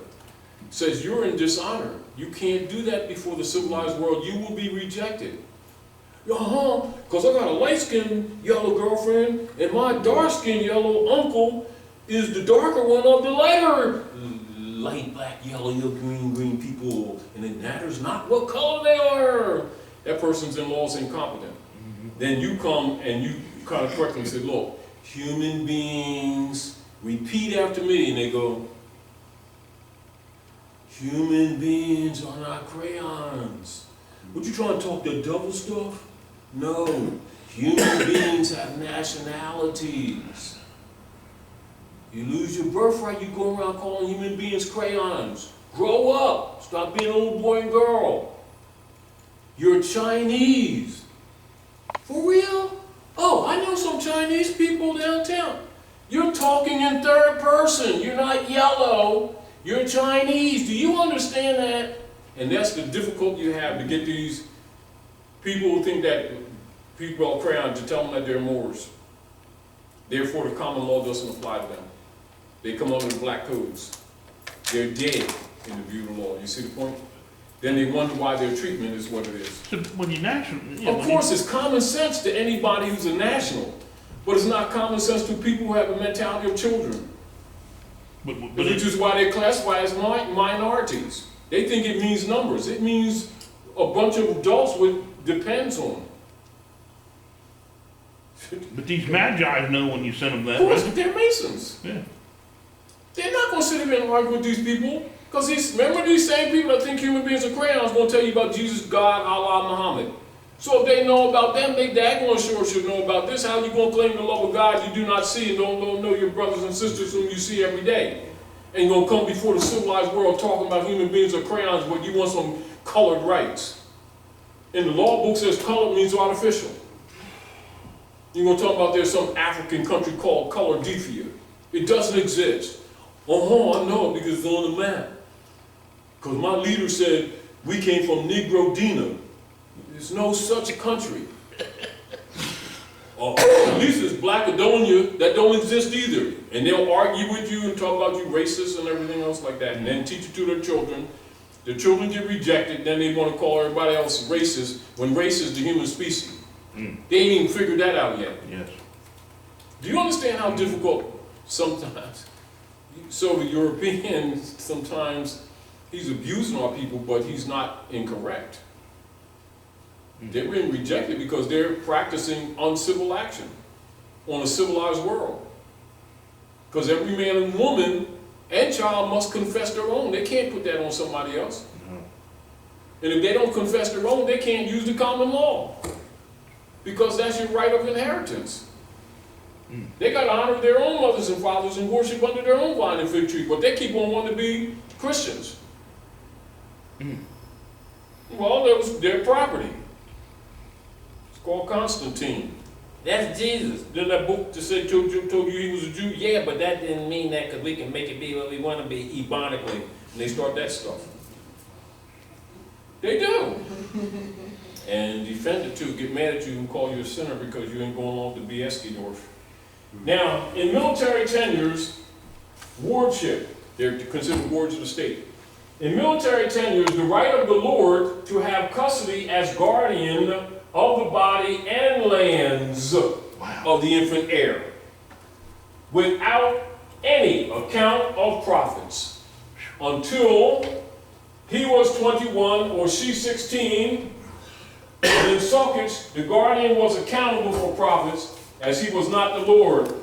[SPEAKER 1] Says, you're in dishonor. You can't do that before the civilized world. You will be rejected. Because I got a light-skinned yellow girlfriend, and my dark-skinned yellow uncle is the darker one of the lighter light black, yellow, green people, and it matters not what color they are. That person's in law is incompetent. Then you come and you kind of correct them and say, look, human beings, repeat after me, and they go, human beings are not crayons. What you trying to talk that double stuff? No, human beings have nationalities. You lose your birthright, you go around calling human beings crayons. Grow up, stop being a little boy and girl. You're Chinese. For real? Oh, I know some Chinese people downtown. You're talking in third person, you're not yellow, you're Chinese. Do you understand that? And that's the difficulty you have to get these people who think that people are crayons, to tell them that they're Moors. Therefore, the common law doesn't apply to them. They come under the black codes. They're dead in the view of the law. You see the point? Then they wonder why their treatment is what it is.
[SPEAKER 3] So when you're national,
[SPEAKER 1] Of course, it's common sense to anybody who's a national, but it's not common sense to people who have the mentality of children. Which is why they're classified as minorities. They think it means numbers. It means a bunch of adults with depends on.
[SPEAKER 3] But these magi know when you send them that,
[SPEAKER 1] Of course,
[SPEAKER 3] right?
[SPEAKER 1] they're Masons.
[SPEAKER 3] Yeah.
[SPEAKER 1] They're not going to sit here and argue with these people. Because remember, these same people that think human beings are crayons going to tell you about Jesus, God, Allah, Muhammad. So if they know about them, they daggone sure should know about this. How you going to claim the love of God you do not see and don't know your brothers and sisters whom you see every day? And you're going to come before the civilized world talking about human beings are crayons, but you want some colored rights. In the law book says colored means artificial. You're going to talk about there's some African country called Colourdifia. It doesn't exist. I know because it's on the map. Because my leader said we came from Negro Dina. There's no such country. At least it's Blackadonia, that don't exist either. And they'll argue with you and talk about you racist and everything else like that. And then teach it to their children. The children get rejected, then they want to call everybody else racist, when race is the human species. They ain't even figured that out yet.
[SPEAKER 3] Yes.
[SPEAKER 1] Do you understand how difficult sometimes? So the European, sometimes he's abusing our people, but he's not incorrect. They're being rejected because they're practicing uncivil action on a civilized world. Because every man and woman and child must confess their own. They can't put that on somebody else.
[SPEAKER 3] No.
[SPEAKER 1] And if they don't confess their own, they can't use the common law. Because that's your right of inheritance. They got to honor their own mothers and fathers and worship under their own vine and fig tree, but they keep on wanting to be Christians. Well, that was their property. called Constantine.
[SPEAKER 5] That's Jesus.
[SPEAKER 1] Didn't that book just say told you he was a Jew?
[SPEAKER 5] Yeah, but that didn't mean that because we can make it be what we want to be ebonically.
[SPEAKER 1] And they start that stuff. They do. And defend it too. Get mad at you and call you a sinner because you ain't going along to BS-Gedorf. Now, in military tenures, wardship, they're considered wards of the state. In military tenures, the right of the Lord to have custody as guardian of the body and lands of the infant heir, without any account of profits, until he was 21 or she 16. And in Sockets, the guardian was accountable for profits, as he was not the Lord,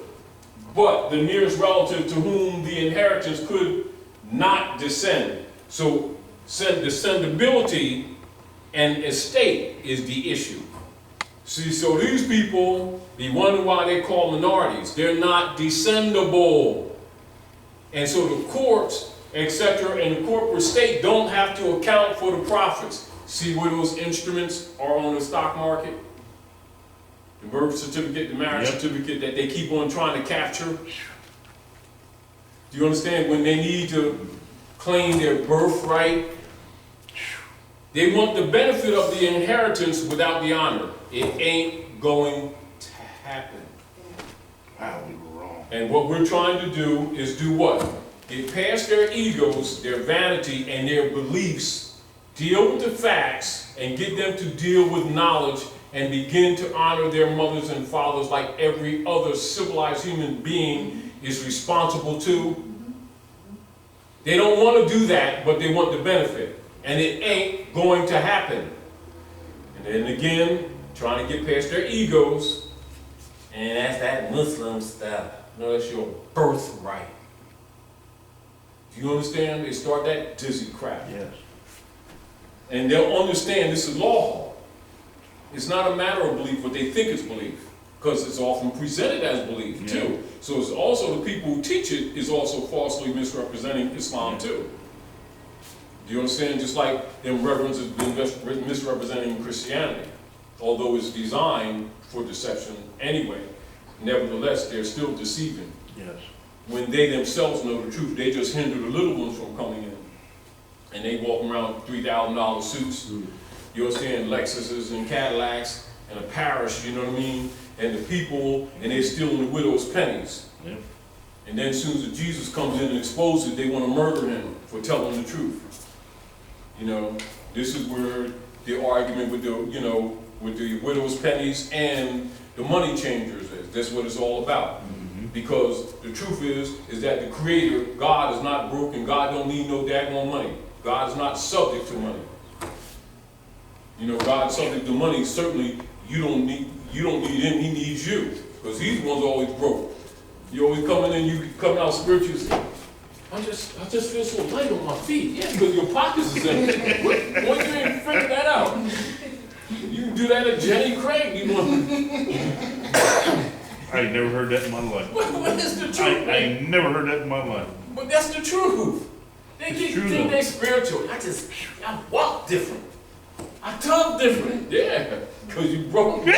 [SPEAKER 1] but the nearest relative to whom the inheritance could not descend. So, descendability and estate is the issue. See, so these people, be wondering why they call minorities. They're not descendable. And so the courts, etc., and the corporate state don't have to account for the profits. See where those instruments are on the stock market? The birth certificate, the marriage certificate that they keep on trying to capture. Do you understand? When they need to claim their birthright, they want the benefit of the inheritance without the honor. It ain't going to happen.
[SPEAKER 3] Wow, we were wrong.
[SPEAKER 1] And what we're trying to do is do what? Get past their egos, their vanity, and their beliefs, deal with the facts, and get them to deal with knowledge and begin to honor their mothers and fathers like every other civilized human being is responsible to. They don't want to do that, but they want the benefit. And it ain't going to happen. And then again, trying to get past their egos.
[SPEAKER 5] And that's that Muslim stuff.
[SPEAKER 1] No, that's your birthright. Do you understand? They start that dizzy crap.
[SPEAKER 3] Yes.
[SPEAKER 1] And they'll understand this is law. It's not a matter of belief, but they think it's belief. Because it's often presented as belief, too. So it's also the people who teach it is also falsely misrepresenting Islam, too. Do you understand? Just like them reverends have been misrepresenting Christianity. Although it's designed for deception anyway, nevertheless, they're still deceiving.
[SPEAKER 3] Yes.
[SPEAKER 1] When they themselves know the truth, they just hinder the little ones from coming in. And they walk around with $3,000 suits. You understand? Lexuses and Cadillacs and a parish, you know what I mean? And the people, and they're stealing the widow's pennies.
[SPEAKER 3] Yep.
[SPEAKER 1] And then as soon as Jesus comes in and exposes it, they want to murder him for telling the truth. You know, this is where the argument with the, you know, with the widow's pennies and the money changers is. That's what it's all about. Because the truth is that the Creator, God, is not broken. God don't need no daggone money. God is not subject to money. You know, God's subject to money. Certainly, you don't need him. He needs you, because he's the one's always broke. You always coming in, you coming out spiritually. I just feel so light on my feet. Yeah, because your pockets is empty. When you ain't figured that out? You can do that at Jenny Craig. You want?
[SPEAKER 3] I ain't never heard that in my life.
[SPEAKER 1] What is the truth?
[SPEAKER 3] I ain't never heard that in my life.
[SPEAKER 1] But that's the truth. They
[SPEAKER 3] It's
[SPEAKER 1] think
[SPEAKER 3] true, though.
[SPEAKER 1] they spiritual. I walk different. I talk different. Yeah, because you broke. You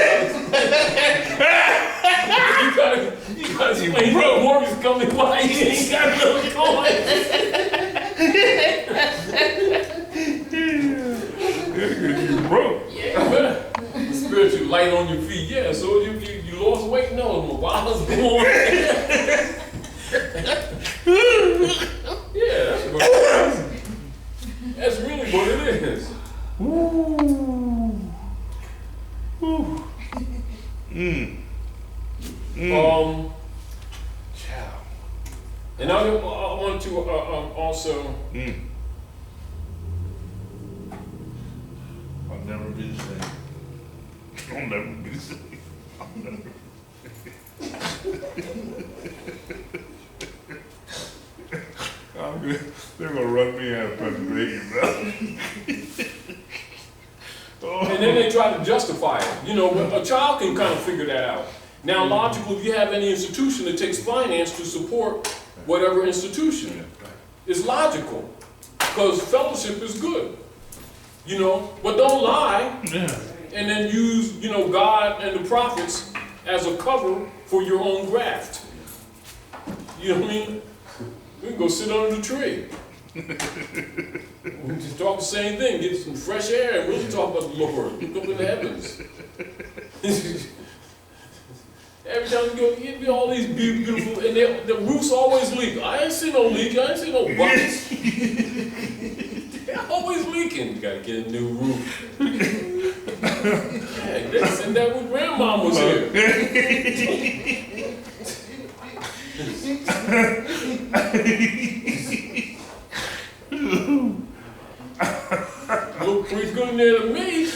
[SPEAKER 1] gotta explain what more is coming. Why you ain't got no coin?
[SPEAKER 3] You broke.
[SPEAKER 1] Yeah, spiritual light on your feet. Yeah, so you lost weight. No, while I was born. Yeah, that's really what it is.
[SPEAKER 3] Ooh. Ooh. Ciao.
[SPEAKER 1] And I want to also.
[SPEAKER 3] I'll never be the same. I'll never be the same. I'll never. They're gonna run me out of Pennsylvania, bro.
[SPEAKER 1] And then they try to justify it. You know, a child can kind of figure that out. Now, logical, if you have any institution that takes finance to support whatever institution, it's logical, because fellowship is good. You know, but don't lie.
[SPEAKER 3] Yeah.
[SPEAKER 1] and then use, God and the prophets as a cover for your own graft. You know what I mean? We can go sit under the tree. We can just talk the same thing, get some fresh air, and really talk about the Lord. Look up in the heavens. Every time you go, you get all these beautiful, and the roofs always leak. I ain't seen no leak, I ain't seen no buckets. They're always leaking. You gotta get a new roof. Yeah, they said that when Grandma was here. Look pretty good in there to me.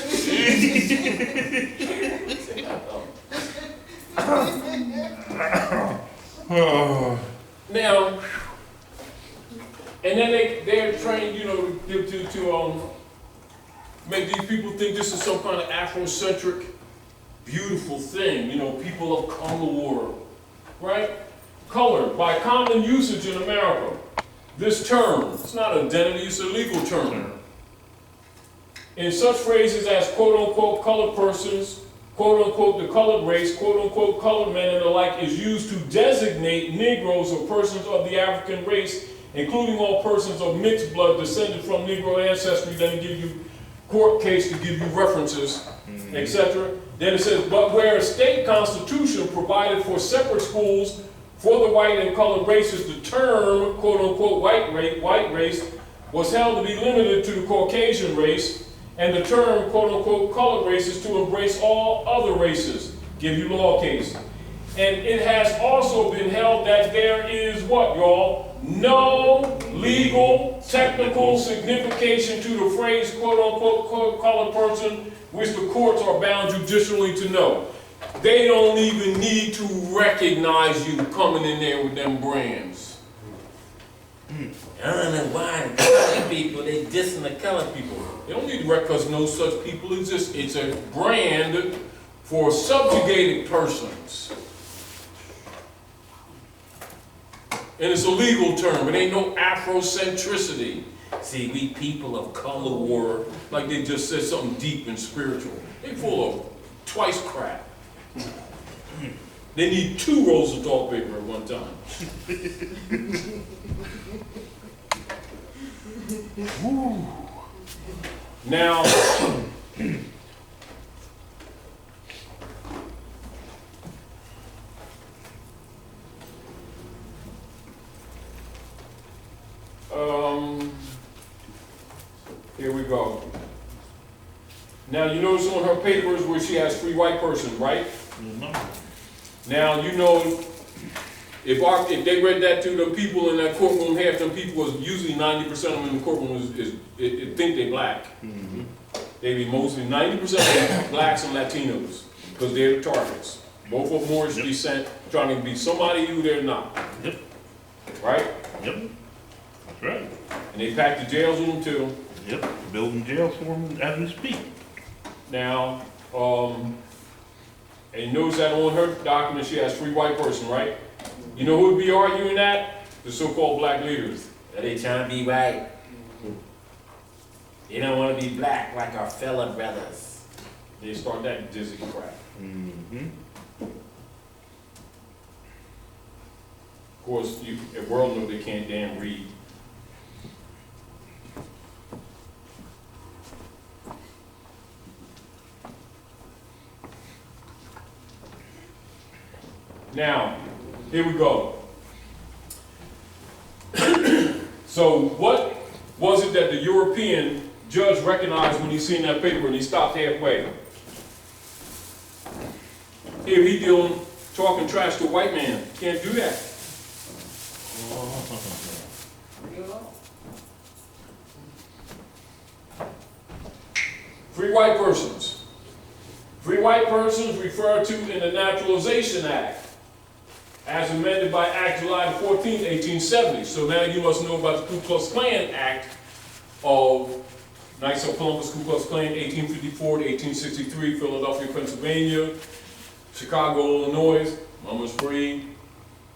[SPEAKER 1] Now, and then they're trained, to make these people think this is some kind of Afrocentric, beautiful thing. People of color, right? Color, by common usage in America. This term, it's not an identity, it's a legal term. In such phrases as quote-unquote colored persons, quote-unquote the colored race, quote-unquote colored men and the like is used to designate Negroes or persons of the African race, including all persons of mixed blood descended from Negro ancestry. Then give you court case to give you references, etc. Then it says, but where a state constitution provided for separate schools for the white and colored races, the term, quote-unquote white race, was held to be limited to the Caucasian race, and the term, quote-unquote, colored races to embrace all other races. Give you law case. And it has also been held that there is what, y'all? No legal, technical signification to the phrase, quote-unquote, colored person, which the courts are bound judicially to know. They don't even need to recognize you coming in there with them brands.
[SPEAKER 5] I don't know why the colored people, they dissing the colored people.
[SPEAKER 1] They don't need to recognize no such people exist. It's a brand for subjugated persons. And it's a legal term. It ain't no Afrocentricity.
[SPEAKER 5] See, we people of color
[SPEAKER 1] Or like they just said something deep and spiritual. They full of twice crap. They need 2 rolls of toilet paper at one time. Now, here we go. Now, you notice on her papers where she has free white person, right? Now, if they read that to the people in that courtroom, half them people was usually 90% of them in the courtroom think they black. They be mostly 90% blacks and Latinos because they're the targets. Both of Moorish descent, trying to be somebody who they're not.
[SPEAKER 3] Yep.
[SPEAKER 1] Right?
[SPEAKER 3] Yep. That's right.
[SPEAKER 1] And they pack the jails with them too.
[SPEAKER 3] Yep. Building jails for them as we speak.
[SPEAKER 1] Now, and notice that on her document she has free white person, right? You know who would be arguing that? The so-called black leaders.
[SPEAKER 5] Are they trying to be white? They don't want to be black like our fellow brothers.
[SPEAKER 1] They start that dizzy crap. Of course, the world knows they can't damn read. Now, here we go. So what was it that the European judge recognized when he seen that paper and he stopped halfway? Here he talking trash to a white man. Can't do that. Free white persons. Free white persons referred to in the Naturalization Act, as amended by Act July 14, 1870. So now you must know about the Ku Klux Klan Act of Knights of Columbus, Ku Klux Klan, 1854 to 1863, Philadelphia, Pennsylvania, Chicago, Illinois. Mama's free.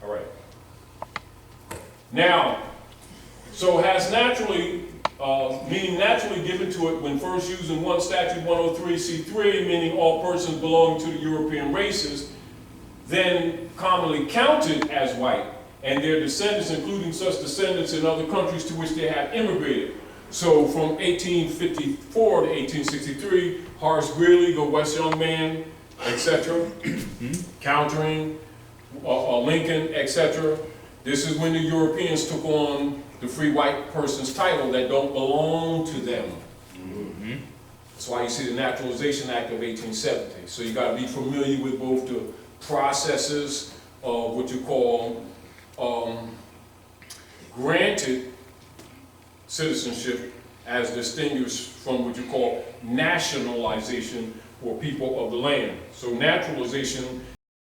[SPEAKER 1] All right. Now, so has naturally meaning naturally given to it when first used in 1 Statute 103C3, meaning all persons belonging to the European races, then commonly counted as white, and their descendants, including such descendants in other countries to which they have immigrated. So from 1854 to 1863, Horace Greeley, the West Young Man, etc., countering Lincoln, etc. This is when the Europeans took on the free white person's title that don't belong to them. That's why you see the Naturalization Act of 1870. So you got to be familiar with both the processes of what you call granted citizenship as distinguished from what you call nationalization for people of the land. So naturalization